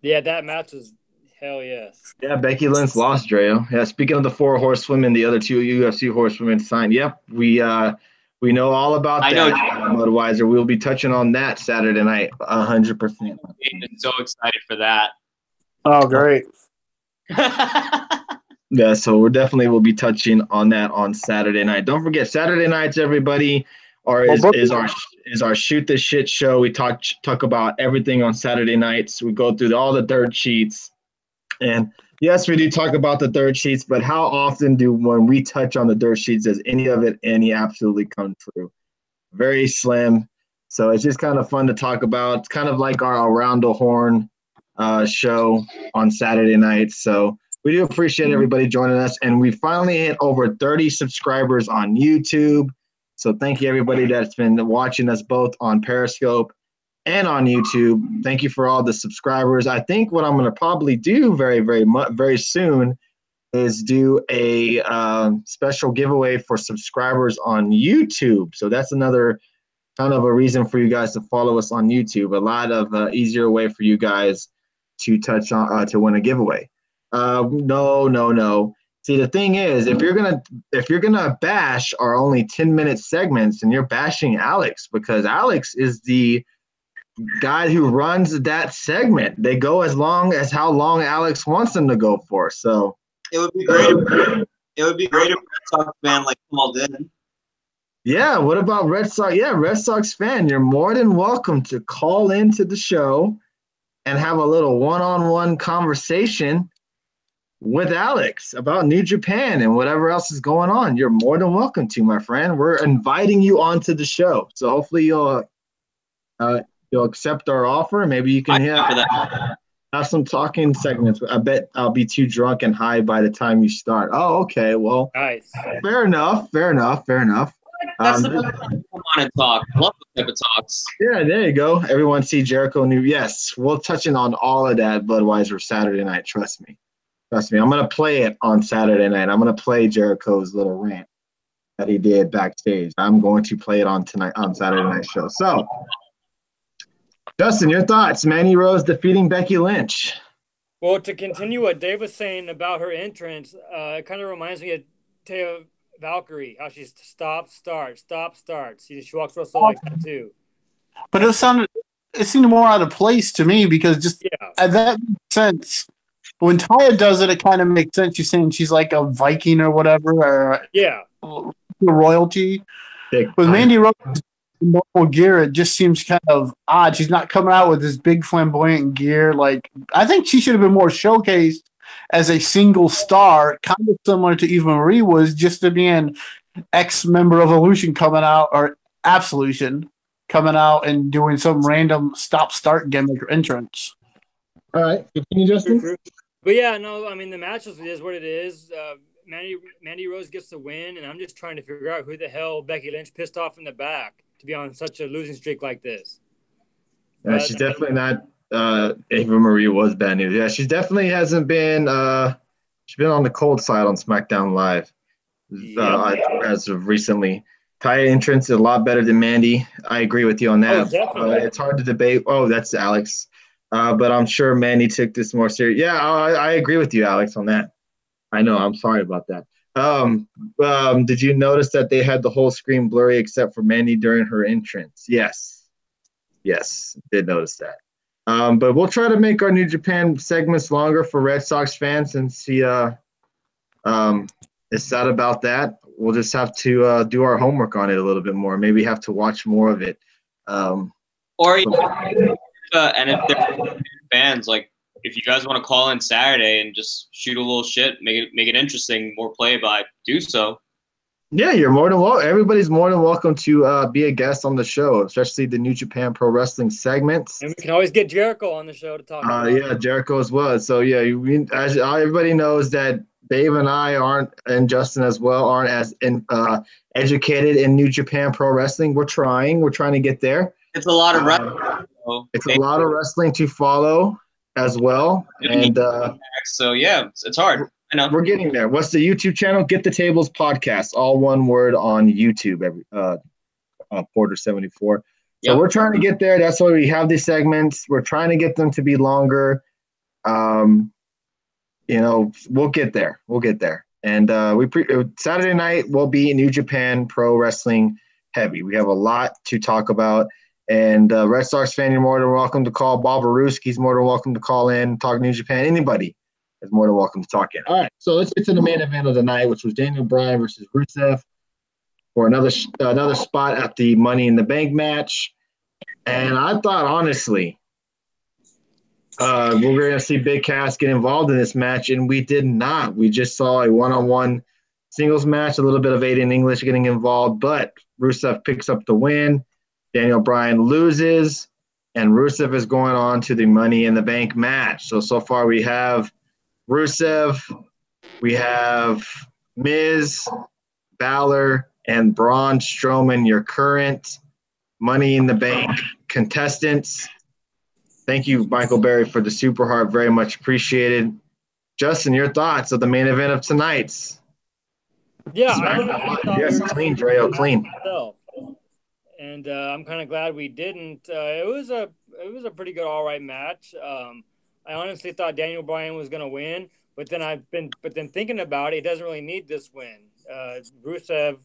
Yeah, that match was hell yes. Yeah, Becky Lynch lost, Dreo. Yeah, speaking of the 4 horsewomen, the other 2 UFC horsewomen signed. Yep, we know all about that. Budweiser. We'll be touching on that Saturday night, 100%. I'm so excited for that. Oh, great. Yeah, so we're definitely will be touching on that on Saturday night. Don't forget Saturday nights, everybody. Is our Shoot the Shit show. We talk about everything on Saturday nights. We go through all the dirt sheets. And yes, we do talk about the dirt sheets, but how often when we touch on the dirt sheets, does any of it absolutely come true? Very slim. So it's just kind of fun to talk about. It's kind of like our Around the Horn show on Saturday nights. So we do appreciate everybody joining us. And we finally hit over 30 subscribers on YouTube. So thank you, everybody that's been watching us both on Periscope and on YouTube. Thank you for all the subscribers. I think what I'm going to probably do very soon is do a special giveaway for subscribers on YouTube. So that's another kind of a reason for you guys to follow us on YouTube. A lot of easier way for you guys to touch on to win a giveaway. No. See, the thing is, if you're gonna bash our only 10-minute segments, and you're bashing Alex, because Alex is the guy who runs that segment. They go as long as how long Alex wants them to go for. So it would be great. It would be great if Red Sox fan like called in. Yeah, what about Red Sox? Yeah, Red Sox fan, you're more than welcome to call into the show and have a little one-on-one conversation with Alex about New Japan and whatever else is going on. You're more than welcome to, my friend. We're inviting you onto the show. So hopefully you'll accept our offer. Maybe you can have some talking segments. I bet I'll be too drunk and high by the time you start. Oh, okay. Well, nice. Fair enough. That's the best time to come on and talk. I love those type of talks. Yeah, there you go. Everyone see Jericho new. Yes, we'll touching on all of that Budweiser Saturday night. Trust me. I'm going to play it on Saturday night. I'm going to play Jericho's little rant that he did backstage. I'm going to play it on Saturday night show. So, Justin, your thoughts? Mandy Rose defeating Becky Lynch. Well, to continue what Dave was saying about her entrance, it kind of reminds me of Taya Valkyrie, how she stop, start. She walks real slow like that too. But it seemed more out of place to me because that makes sense. When Taya does it, it kind of makes sense. You're saying she's like a Viking or whatever, or royalty. With Mandy Rose, normal gear, it just seems kind of odd. She's not coming out with this big flamboyant gear. Like, I think she should have been more showcased as a single star, kind of similar to Eva Marie was, just to be an ex-member of Evolution coming out, or Absolution coming out and doing some random stop-start gimmick or entrance. All right, continue, Justin. But yeah, no, I mean the match is what it is. Mandy Rose gets the win, and I'm just trying to figure out who the hell Becky Lynch pissed off in the back to be on such a losing streak like this. She's definitely not. Ava Marie was bad news. Yeah, she definitely hasn't been. She's been on the cold side on SmackDown Live as of recently. Taya entrance is a lot better than Mandy. I agree with you on that. Oh, definitely. It's hard to debate. Oh, that's Alex. But I'm sure Mandy took this more serious. Yeah, I agree with you, Alex, on that. I know. I'm sorry about that. Did you notice that they had the whole screen blurry except for Mandy during her entrance? Yes, did notice that. But we'll try to make our New Japan segments longer for Red Sox fans since he is sad about that. We'll just have to do our homework on it a little bit more. Maybe have to watch more of it. And if they're fans, like if you guys want to call in Saturday and just shoot a little shit, make it interesting, more play by, do so. Yeah, you're more than welcome. Everybody's more than welcome to be a guest on the show, especially the New Japan Pro Wrestling segments. And we can always get Jericho on the show to talk about it. Yeah, Jericho as well. So yeah, as everybody knows that Dave and I and Justin as well aren't as educated in New Japan Pro Wrestling. We're trying to get there. It's a lot of wrestling. It's a lot of wrestling to follow as well. And so yeah, it's hard. I know. We're getting there. What's the YouTube channel? Get the Tables Podcast, all one word on YouTube. Porter 74. So we're trying to get there. That's why we have these segments. We're trying to get them to be longer. We'll get there. And Saturday night will be New Japan Pro Wrestling heavy. We have a lot to talk about. And Red Sox fan, you're more than welcome to call. Bob Aruski's more than welcome to call in, talk New Japan. Anybody is more than welcome to talk in. All right, so let's get to the main event of the night, which was Daniel Bryan versus Rusev for another spot at the Money in the Bank match. And I thought, honestly, we're going to see Big Cass get involved in this match, and we did not. We just saw a one-on-one singles match, a little bit of Aiden English getting involved, but Rusev picks up the win. Daniel Bryan loses, and Rusev is going on to the Money in the Bank match. So far we have Rusev, we have Miz, Balor, and Braun Strowman, your current Money in the Bank contestants. Thank you, Michael Berry, for the Super Heart. Very much appreciated. Justin, your thoughts of the main event of tonight's? Yeah, I yes, clean, Dreo, clean. And I'm kind of glad we didn't. It was a pretty good, all right match. I honestly thought Daniel Bryan was going to win, but then thinking about it, he doesn't really need this win. Rusev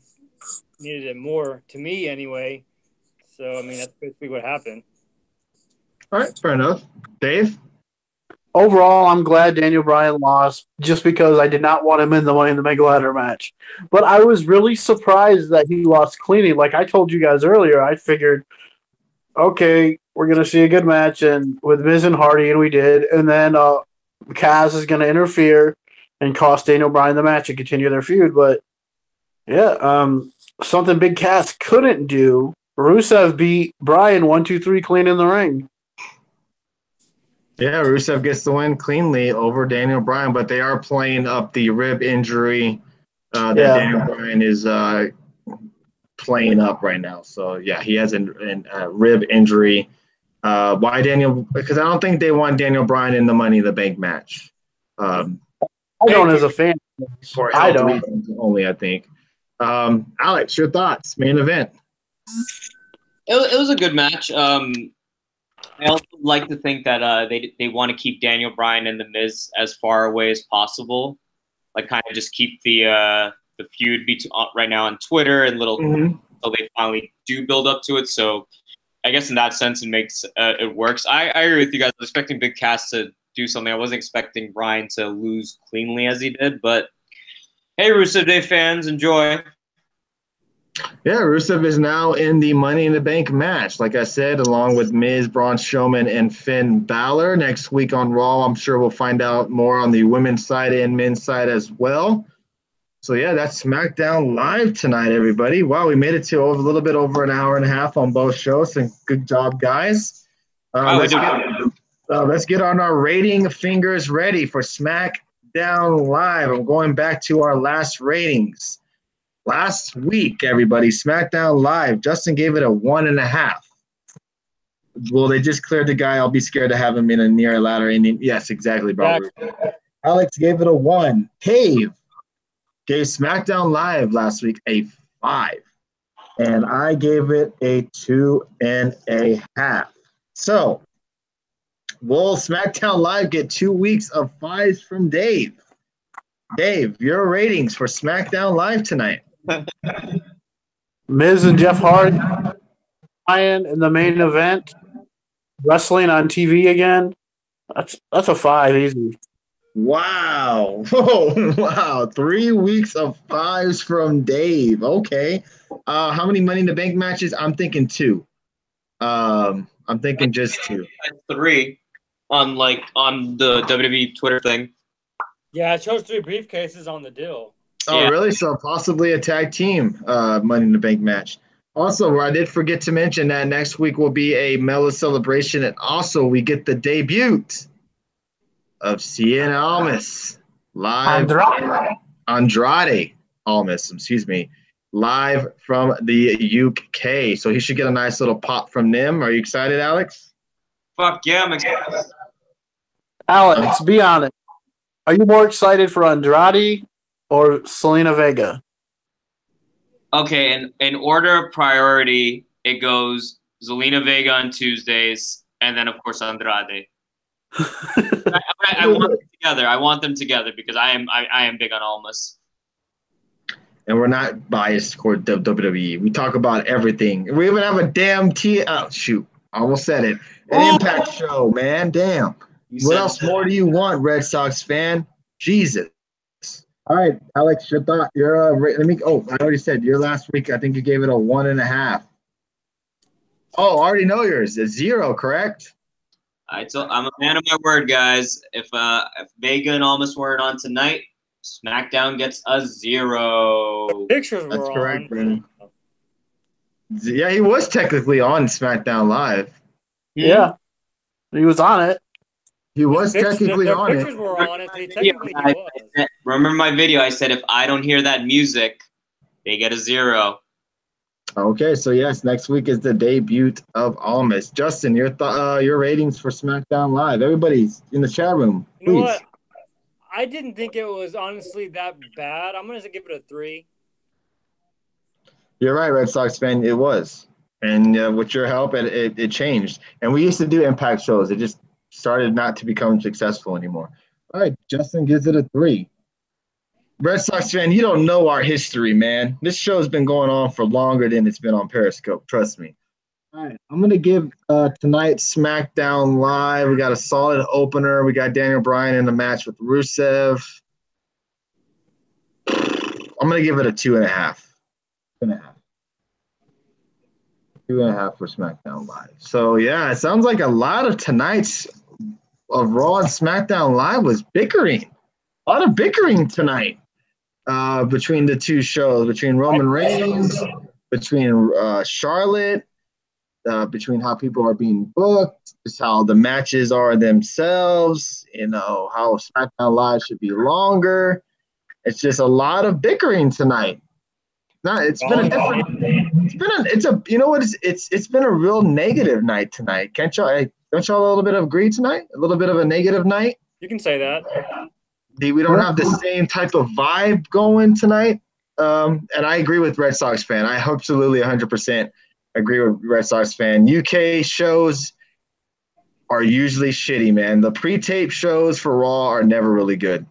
needed it more, to me anyway. So I mean, that's basically what happened. All right, fair enough. Dave? Overall, I'm glad Daniel Bryan lost just because I did not want him in the Money in the Bank ladder match. But I was really surprised that he lost cleanly. Like I told you guys earlier, I figured, okay, we're going to see a good match and with Miz and Hardy, and we did. And then Kaz is going to interfere and cost Daniel Bryan the match and continue their feud. But, yeah, something Big Cass couldn't do. Rusev beat Bryan 1-2-3 clean in the ring. Yeah, Rusev gets the win cleanly over Daniel Bryan, but they are playing up the rib injury that Daniel Bryan is playing up right now. So, yeah, he has a rib injury. Why Daniel? Because I don't think they want Daniel Bryan in the Money in the Bank match. I don't as a fan. For I don't. Only, I think. Alex, your thoughts? Main event. It was a good match. I also like to think that they want to keep Daniel Bryan and The Miz as far away as possible, like kind of just keep the feud right now on Twitter and until they finally do build up to it. So I guess in that sense it works. I agree with you guys. I was expecting Big Cass to do something. I wasn't expecting Bryan to lose cleanly as he did, but hey, Rusev Day fans, enjoy. Yeah, Rusev is now in the Money in the Bank match. Like I said, along with Miz, Braun Strowman, and Finn Balor. Next week on Raw, I'm sure we'll find out more on the women's side and men's side as well. So, yeah, that's SmackDown Live tonight, everybody. Wow, we made it to a little bit over an hour and a half on both shows. And good job, guys. Let's get on our rating fingers ready for SmackDown Live. I'm going back to our last ratings. Last week, everybody, SmackDown Live, Justin gave it a 1.5. Well, they just cleared the guy. I'll be scared to have him in a near ladder inning. Yes, exactly, bro. Alex gave it a 1. Cave gave SmackDown Live last week a 5. And I gave it a 2.5. So, will SmackDown Live get 2 weeks of 5s from Dave? Dave, your ratings for SmackDown Live tonight. Miz and Jeff Hardy in the main event, wrestling on TV again. That's a 5 easy. Wow. Oh, wow. 3 weeks of 5s from Dave. Okay. How many Money in the Bank matches? I'm thinking 2. I'm thinking just 2. 3 on the WWE Twitter thing. Yeah, it shows 3 briefcases on the deal. Oh, Yeah. Really? So possibly a tag team Money in the Bank match. Also, I did forget to mention that next week will be a Mela celebration, and also we get the debut of Cien Almas live. Andrade Almas, excuse me, live from the UK. So he should get a nice little pop from them. Are you excited, Alex? Fuck yeah, I'm excited. Alex, be honest. Are you more excited for Andrade or Zelina Vega? Okay, in order of priority, it goes Zelina Vega on Tuesdays, and then of course Andrade. I want them together. I want them together because I am big on Almas. And we're not biased toward WWE. We talk about everything. We even have a damn I almost said it. An Impact show, man. Damn. What else more do you want, Red Sox fan? Jesus. All right, Alex, your thought. I already said your last week. I think you gave it a 1.5. Oh, I already know yours. A 0, correct? I'm a man of my word, guys. If Vega and Almas weren't on tonight, SmackDown gets a 0. The pictures That's were correct, on. Brandon. Yeah, he was technically on SmackDown Live. Yeah, he was on it. He was technically on it. The pictures were on it. He technically was. Remember my video? I said if I don't hear that music, they get a 0. Okay, so yes, next week is the debut of Almas. Justin, your ratings for SmackDown Live. Everybody's in the chat room. You know Please. what? I didn't think it was honestly that bad. I'm gonna give it a 3. You're right, Red Sox fan. It was, and with your help, it changed. And we used to do Impact shows. It just started not to become successful anymore. All right, Justin gives it a 3. Red Sox fan, you don't know our history, man. This show's been going on for longer than it's been on Periscope. Trust me. All right, I'm going to give tonight's SmackDown Live. We got a solid opener. We got Daniel Bryan in the match with Rusev. I'm going to give it a 2.5. 2.5. 2.5 for SmackDown Live. So, yeah, it sounds like a lot of tonight's of Raw and SmackDown Live was bickering. A lot of bickering tonight between the two shows, between Roman Reigns, between Charlotte, between how people are being booked, just how the matches are themselves, how SmackDown Live should be longer. It's just a lot of bickering tonight. It's been a real negative night tonight. Don't y'all a little bit of agree tonight? A little bit of a negative night? You can say that. We don't have the same type of vibe going tonight. And I agree with Red Sox fan. I absolutely 100% agree with Red Sox fan. UK shows are usually shitty, man. The pre-tape shows for Raw are never really good.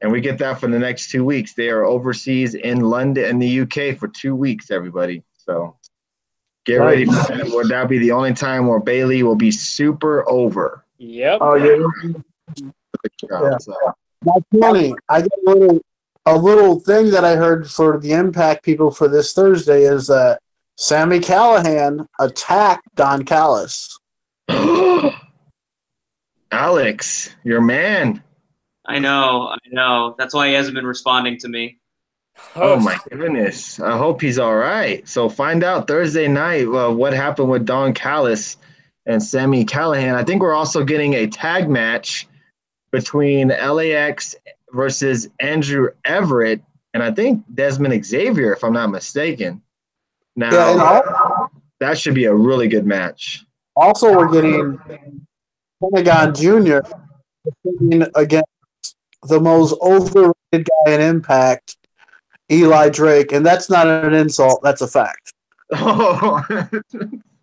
And we get that for the next 2 weeks. They are overseas in London and the UK for 2 weeks, everybody. So get ready for that. That'll be the only time where Bailey will be super over. Yep. Oh, yeah. So. That's funny. I got a little thing that I heard for the Impact people for this Thursday is that Sami Callihan attacked Don Callis. Alex, your man. I know. That's why he hasn't been responding to me. Oh my goodness. I hope he's all right. So find out Thursday night what happened with Don Callis and Sami Callihan. I think we're also getting a tag match between LAX versus Andrew Everett and I think Desmond Xavier, if I'm not mistaken. Now, that should be a really good match. Also, we're getting Pentagon Jr. against the most overrated guy in Impact, Eli Drake, and that's not an insult. That's a fact.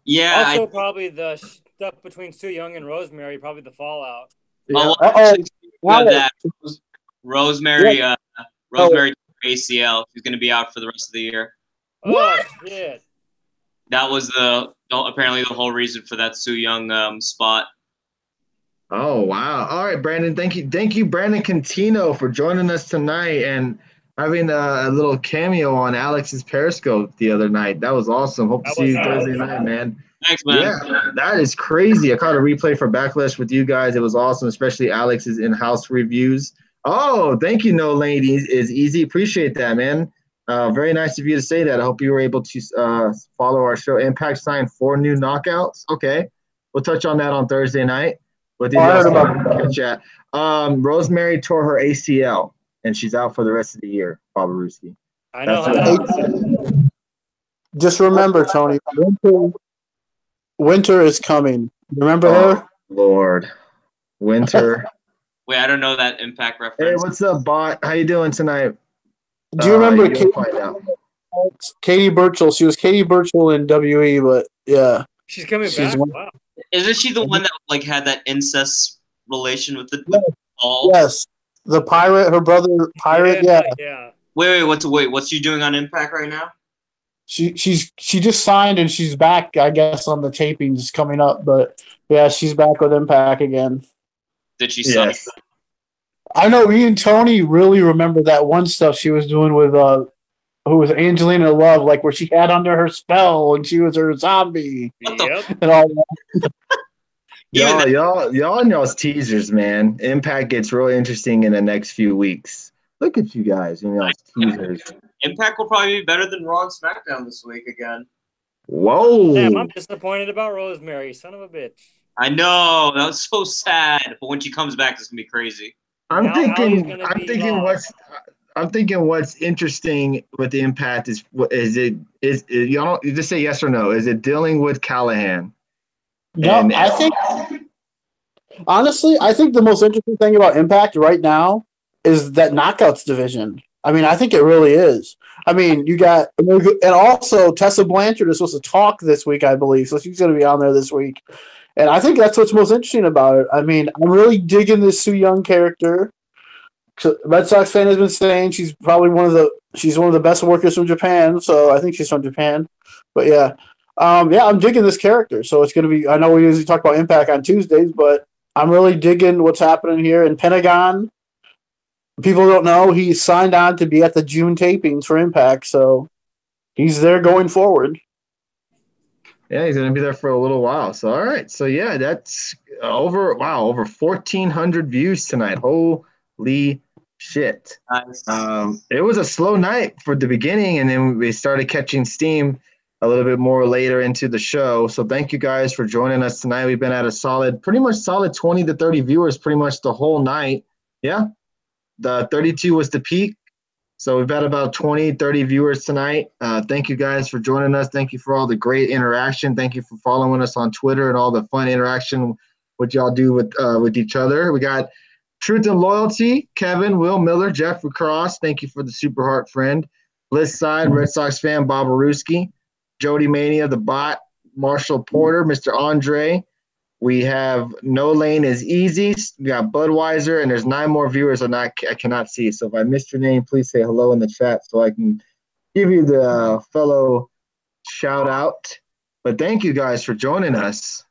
Yeah. Also, probably the stuff between Su Yung and Rosemary, probably the fallout. Yeah. Rosemary ACL. She's going to be out for the rest of the year. Oh, shit. That was apparently the whole reason for that Su Yung spot. Oh, wow. All right, Brandon. Thank you, Brandon Contino, for joining us tonight and having a little cameo on Alex's Periscope the other night. That was awesome. Hope to see you Thursday night, man. Thanks, man. Yeah, that is crazy. I caught a replay for Backlash with you guys. It was awesome, especially Alex's in-house reviews. Oh, thank you, No Lane is easy. Appreciate that, man. Very nice of you to say that. I hope you were able to follow our show. Impact signed 4 new knockouts. Okay. We'll touch on that on Thursday night. What did you chat? Rosemary tore her ACL, and she's out for the rest of the year, Babaruski. I know. Just remember, Tony, Winter is coming. Remember her? Lord. Winter. Wait, I don't know that Impact reference. Hey, what's up, bot? How you doing tonight? Do you remember Katie Burchill? She was Katie Burchill in WE, but yeah. She's coming back? Wow. Isn't she the one that had that incest relation with the doll? Yes. The pirate, her brother, pirate, yeah. Wait, what's she doing on Impact right now? She just signed and she's back, I guess, on the tapings coming up, but yeah, she's back with Impact again. Did she sign? Yes. I know me and Tony really remember that one stuff she was doing with who was Angelina Love, like where she had under her spell and she was her zombie and all that. Y'all and y'all's teasers, man. Impact gets real interesting in the next few weeks. Look at you guys and y'all's teasers. Impact will probably be better than Raw and SmackDown this week again. Whoa. Damn, I'm disappointed about Rosemary. Son of a bitch. I know. That was so sad. But when she comes back, it's going to be crazy. I'm thinking what's interesting with the Impact is you just say yes or no. Is it dealing with Callihan? No, I think honestly, I think the most interesting thing about Impact right now is that Knockouts division. I mean, I think it really is. I mean, you got and also Tessa Blanchard is supposed to talk this week, I believe, so she's going to be on there this week. And I think that's what's most interesting about it. I mean, I'm really digging this Su Yung character. Red Sox fan has been saying she's probably one of the best workers from Japan. So I think she's from Japan. But yeah, I'm digging this character. So it's going to be. I know we usually talk about Impact on Tuesdays, but I'm really digging what's happening here in Pentagon. People don't know he signed on to be at the June tapings for Impact, so he's there going forward. Yeah, he's going to be there for a little while. So, all right. So, yeah, that's over 1,400 views tonight. Holy shit. Nice. It was a slow night for the beginning, and then we started catching steam a little bit more later into the show. So, thank you guys for joining us tonight. We've been at pretty much solid 20 to 30 viewers pretty much the whole night. Yeah. The 32 was the peak. So we've had about 20, 30 viewers tonight. Thank you guys for joining us. Thank you for all the great interaction. Thank you for following us on Twitter and all the fun interaction what y'all do with each other. We got Truth and Loyalty, Kevin, Will Miller, Jeffrey Cross. Thank you for the Super Heart friend. Bliss Side, Red Sox fan, Bob Aruski. Jody Mania, the bot, Marshall Porter, Mr. Andre. We have No Lane is Easy. We got Budweiser, and there's 9 more viewers I cannot see. So if I missed your name, please say hello in the chat so I can give you the fellow shout out. But thank you guys for joining us.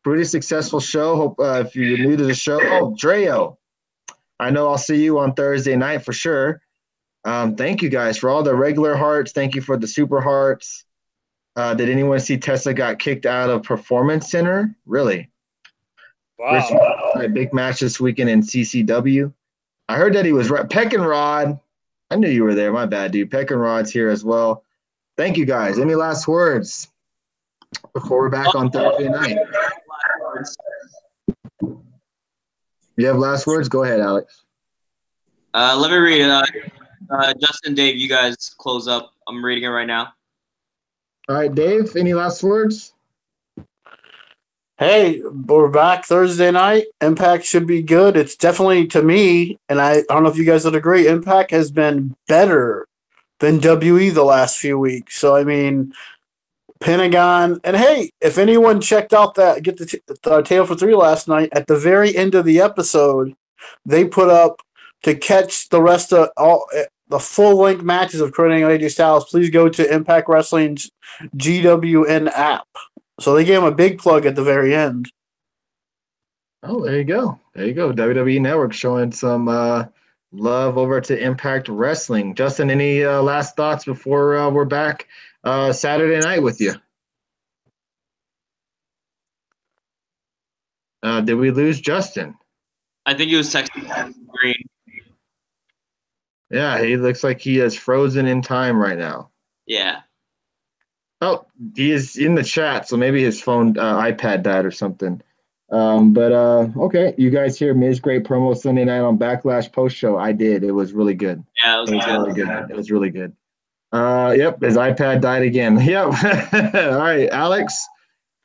Pretty successful show. Hope if you're new to the show, Dreo. I know I'll see you on Thursday night for sure. Thank you guys for all the regular hearts. Thank you for the super hearts. Did anyone see Tessa got kicked out of Performance Center? Really? Rich Wow. had a big match this weekend in CCW. I heard that he was right. Peck and Rod. I knew you were there. My bad, dude. Peck and Rod's here as well. Thank you guys. Any last words before we're back on Thursday night? You have last words? Go ahead, Alex. Let me read it. Justin, Dave, you guys close up. I'm reading it right now. All right, Dave, any last words? Hey, we're back Thursday night. Impact should be good. It's definitely, to me, and I don't know if you guys would agree, Impact has been better than WE the last few weeks. So, I mean, Pentagon, and hey, if anyone checked out that the Tale for Three last night, at the very end of the episode, they put up to catch the rest of all the full length matches of Kurt Angle and AJ Styles. Please go to Impact Wrestling's GWN app. So they gave him a big plug at the very end. Oh, there you go. There you go. WWE Network showing some love over to Impact Wrestling. Justin, any last thoughts before we're back Saturday night with you? Did we lose Justin? I think he was texting Green. Yeah, he looks like he is frozen in time right now. Yeah. Oh, he is in the chat, so maybe his phone, iPad died or something. Okay, you guys hear Miz great promo Sunday night on Backlash post show. I did. It was really good. Yeah, it was really good. It was really good. Yep, his iPad died again. Yep. All right, Alex.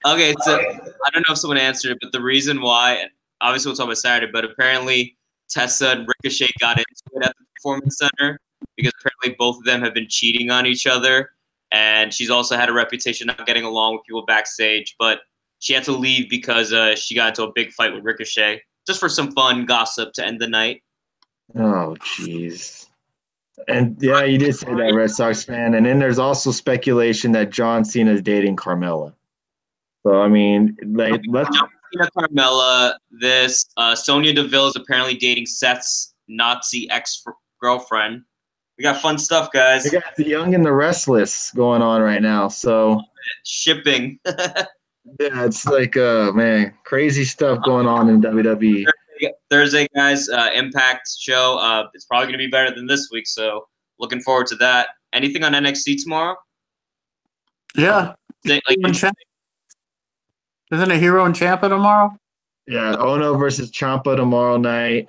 Okay, so I don't know if someone answered it, but the reason why, obviously we'll talk about Saturday, but apparently Tessa and Ricochet got into it at the Performance Center because apparently both of them have been cheating on each other. And she's also had a reputation not getting along with people backstage, but she had to leave because she got into a big fight with Ricochet, just for some fun gossip to end the night. Oh, jeez. And yeah, you did say that, Red Sox fan. And then there's also speculation that John Cena is dating Carmella. So I mean, like, let's. John Cena, Carmella. This Sonya Deville is apparently dating Seth's Nazi ex-girlfriend. We got fun stuff, guys. We got the Young and the Restless going on right now. So shipping. Yeah, it's like man, crazy stuff going on in WWE. Thursday, guys, Impact show. It's probably gonna be better than this week, so looking forward to that. Anything on NXT tomorrow? Yeah. Isn't it Hero and Ciampa tomorrow? Yeah, Ono versus Ciampa tomorrow night.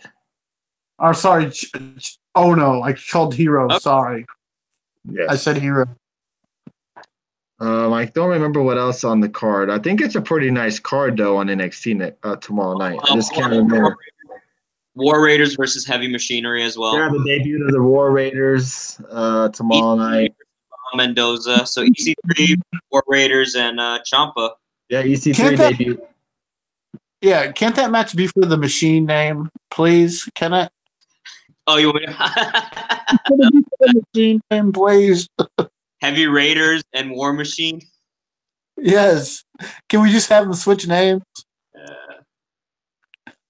Or sorry, Ono. I called Hero. Okay. Sorry. Yes. I said Hero. I don't remember what else on the card. I think it's a pretty nice card though on NXT tomorrow night. I just can't remember. War Raiders versus Heavy Machinery as well. Yeah, the debut of the War Raiders tomorrow night. Mendoza. So EC3, War Raiders, and Ciampa. Yeah, EC3 debut. Yeah, can't that match be for the Machine name, please? Can it? Oh, you want the Machine name, please? Heavy Raiders and War Machine? Yes. Can we just have them switch names?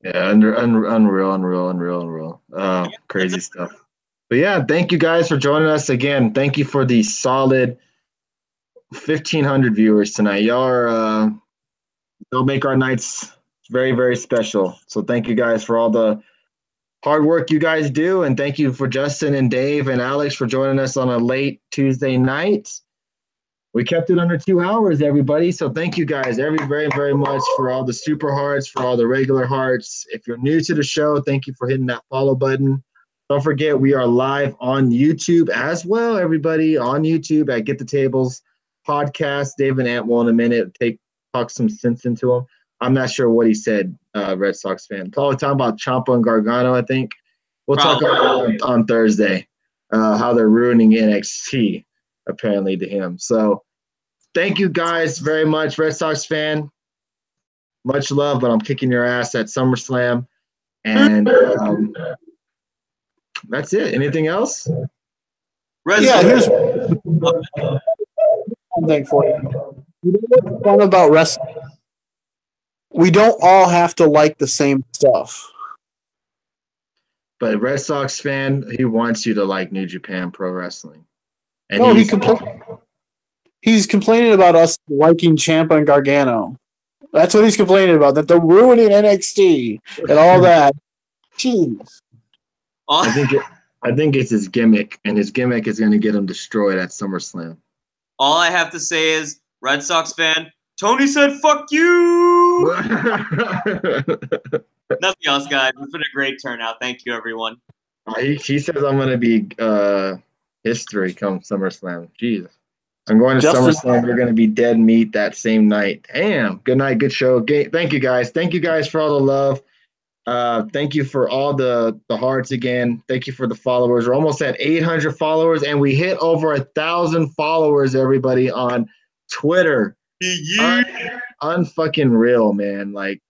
Yeah, unreal. Crazy stuff. But yeah, thank you guys for joining us again. Thank you for the solid 1,500 viewers tonight. Y'all are they'll make our nights very, very special. So thank you guys for all the hard work you guys do, and thank you for Justin and Dave and Alex for joining us on a late Tuesday night. We kept it under 2 hours, everybody. So thank you guys very, very much for all the super hearts, for all the regular hearts. If you're new to the show, thank you for hitting that follow button. Don't forget, we are live on YouTube as well, everybody, on YouTube at Get the Tables podcast. Dave and Ant will in a minute talk some sense into him. I'm not sure what he said, Red Sox fan. Probably talking about Ciampa and Gargano, I think. We'll talk about on Thursday how they're ruining NXT, apparently, to him. So thank you guys very much, Red Sox fan. Much love, but I'm kicking your ass at SummerSlam. And that's it. Anything else? Here's something for you. You know what's fun about wrestling? We don't all have to like the same stuff. But Red Sox fan, he wants you to like New Japan Pro Wrestling. And No, he's complaining about us liking Ciampa and Gargano. That's what he's complaining about. That they're ruining NXT and all that. Jeez. I think it's his gimmick, and his gimmick is going to get him destroyed at SummerSlam. All I have to say is, Red Sox fan, Tony said, "Fuck you." Nothing else, guys. It's been a great turnout. Thank you, everyone. He says I'm going to be history come SummerSlam. Jeez. I'm going to SummerSlam. We're going to be dead meat that same night. Damn. Good night. Good show. Thank you, guys. Thank you, guys, for all the love. Thank you for all the hearts again. Thank you for the followers. We're almost at 800 followers, and we hit over 1,000 followers, everybody, on Twitter. Unfucking real, man. Like,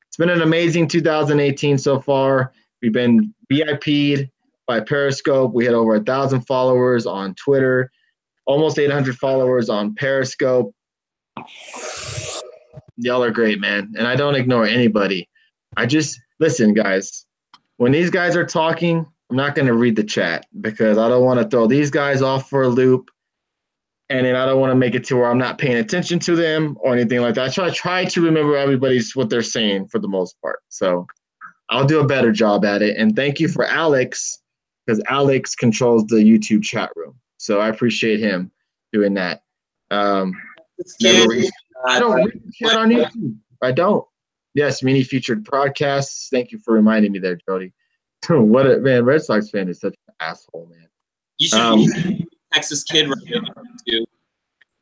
it's been an amazing 2018 so far. We've been VIP'd by Periscope. We hit over 1,000 followers on Twitter, almost 800 followers on Periscope. Y'all are great, man. And I don't ignore anybody. Listen, guys, when these guys are talking, I'm not going to read the chat because I don't want to throw these guys off for a loop. And then I don't want to make it to where I'm not paying attention to them or anything like that. I try to remember what they're saying for the most part. So I'll do a better job at it. And thank you for Alex, because Alex controls the YouTube chat room. So I appreciate him doing that. I don't read the chat on YouTube. I don't. Yes, mini featured broadcasts. Thank you for reminding me there, Jody. Man, Red Sox fan is such an asshole, man. You should Texas Kid right now too.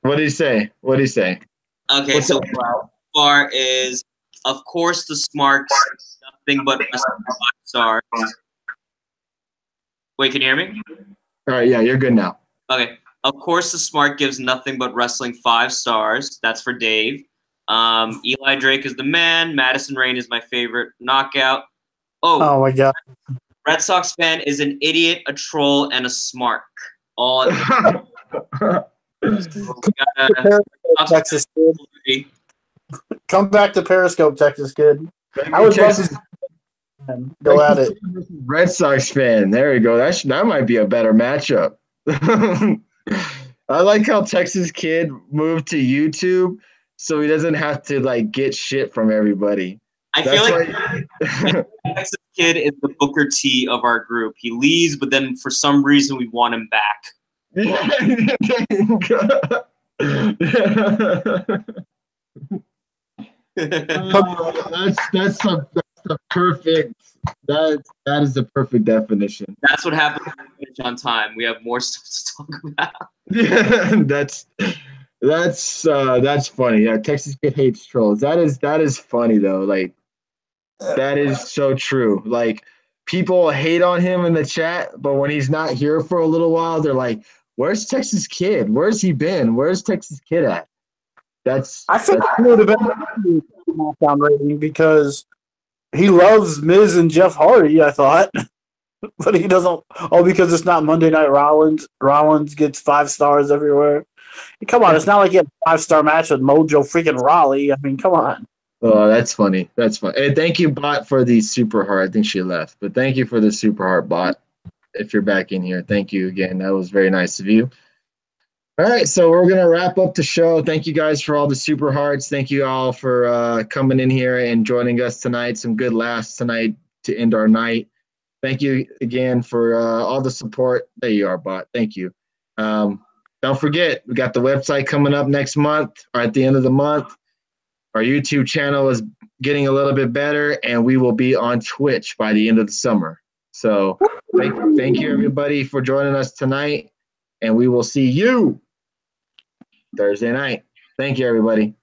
What did he say? Okay, what's so far is, of course, the Smarks, nothing but 5 stars. Wait, can you hear me? All right, yeah, you're good now. Okay, of course, the Smart gives nothing but wrestling 5 stars. That's for Dave. Eli Drake is the man. Madison Rain is my favorite knockout. Oh my God. Red Sox fan is an idiot, a troll, and a smart. All Texas Kid. Come back to Periscope, Texas Kid. I would love to go at it. Red Sox fan. There you go. That might be a better matchup. I like how Texas Kid moved to YouTube so he doesn't have to like get shit from everybody. I feel like Texas Kid is the Booker T of our group. He leaves, but then for some reason we want him back. That's the perfect. That is the perfect definition. That's what happens when we finish on time. We have more stuff to talk about. That's funny. Yeah, Texas Kid hates trolls. That is funny though. Like, that is so true. Like, people hate on him in the chat, but when he's not here for a little while, they're like, "Where's Texas Kid? Where's he been? Where's Texas Kid at?" I think he would have been a SmackDown rating because he loves Miz and Jeff Hardy, I thought. But he doesn't. Oh, because it's not Monday Night Rollins. Rollins gets 5 stars everywhere. Come on, it's not like he had a 5-star match with Mojo freaking Rawley. I mean, come on. Oh, that's funny. That's funny. Hey, thank you, Bot, for the super heart. I think she left, but thank you for the super heart, Bot. If you're back in here, thank you again. That was very nice of you. All right, so we're gonna wrap up the show. Thank you guys for all the super hearts. Thank you all for coming in here and joining us tonight. Some good laughs tonight to end our night. Thank you again for all the support. There you are, Bot. Thank you. Don't forget, we got the website coming up next month or at the end of the month. Our YouTube channel is getting a little bit better, and we will be on Twitch by the end of the summer. So thank you, everybody, for joining us tonight, and we will see you Thursday night. Thank you, everybody.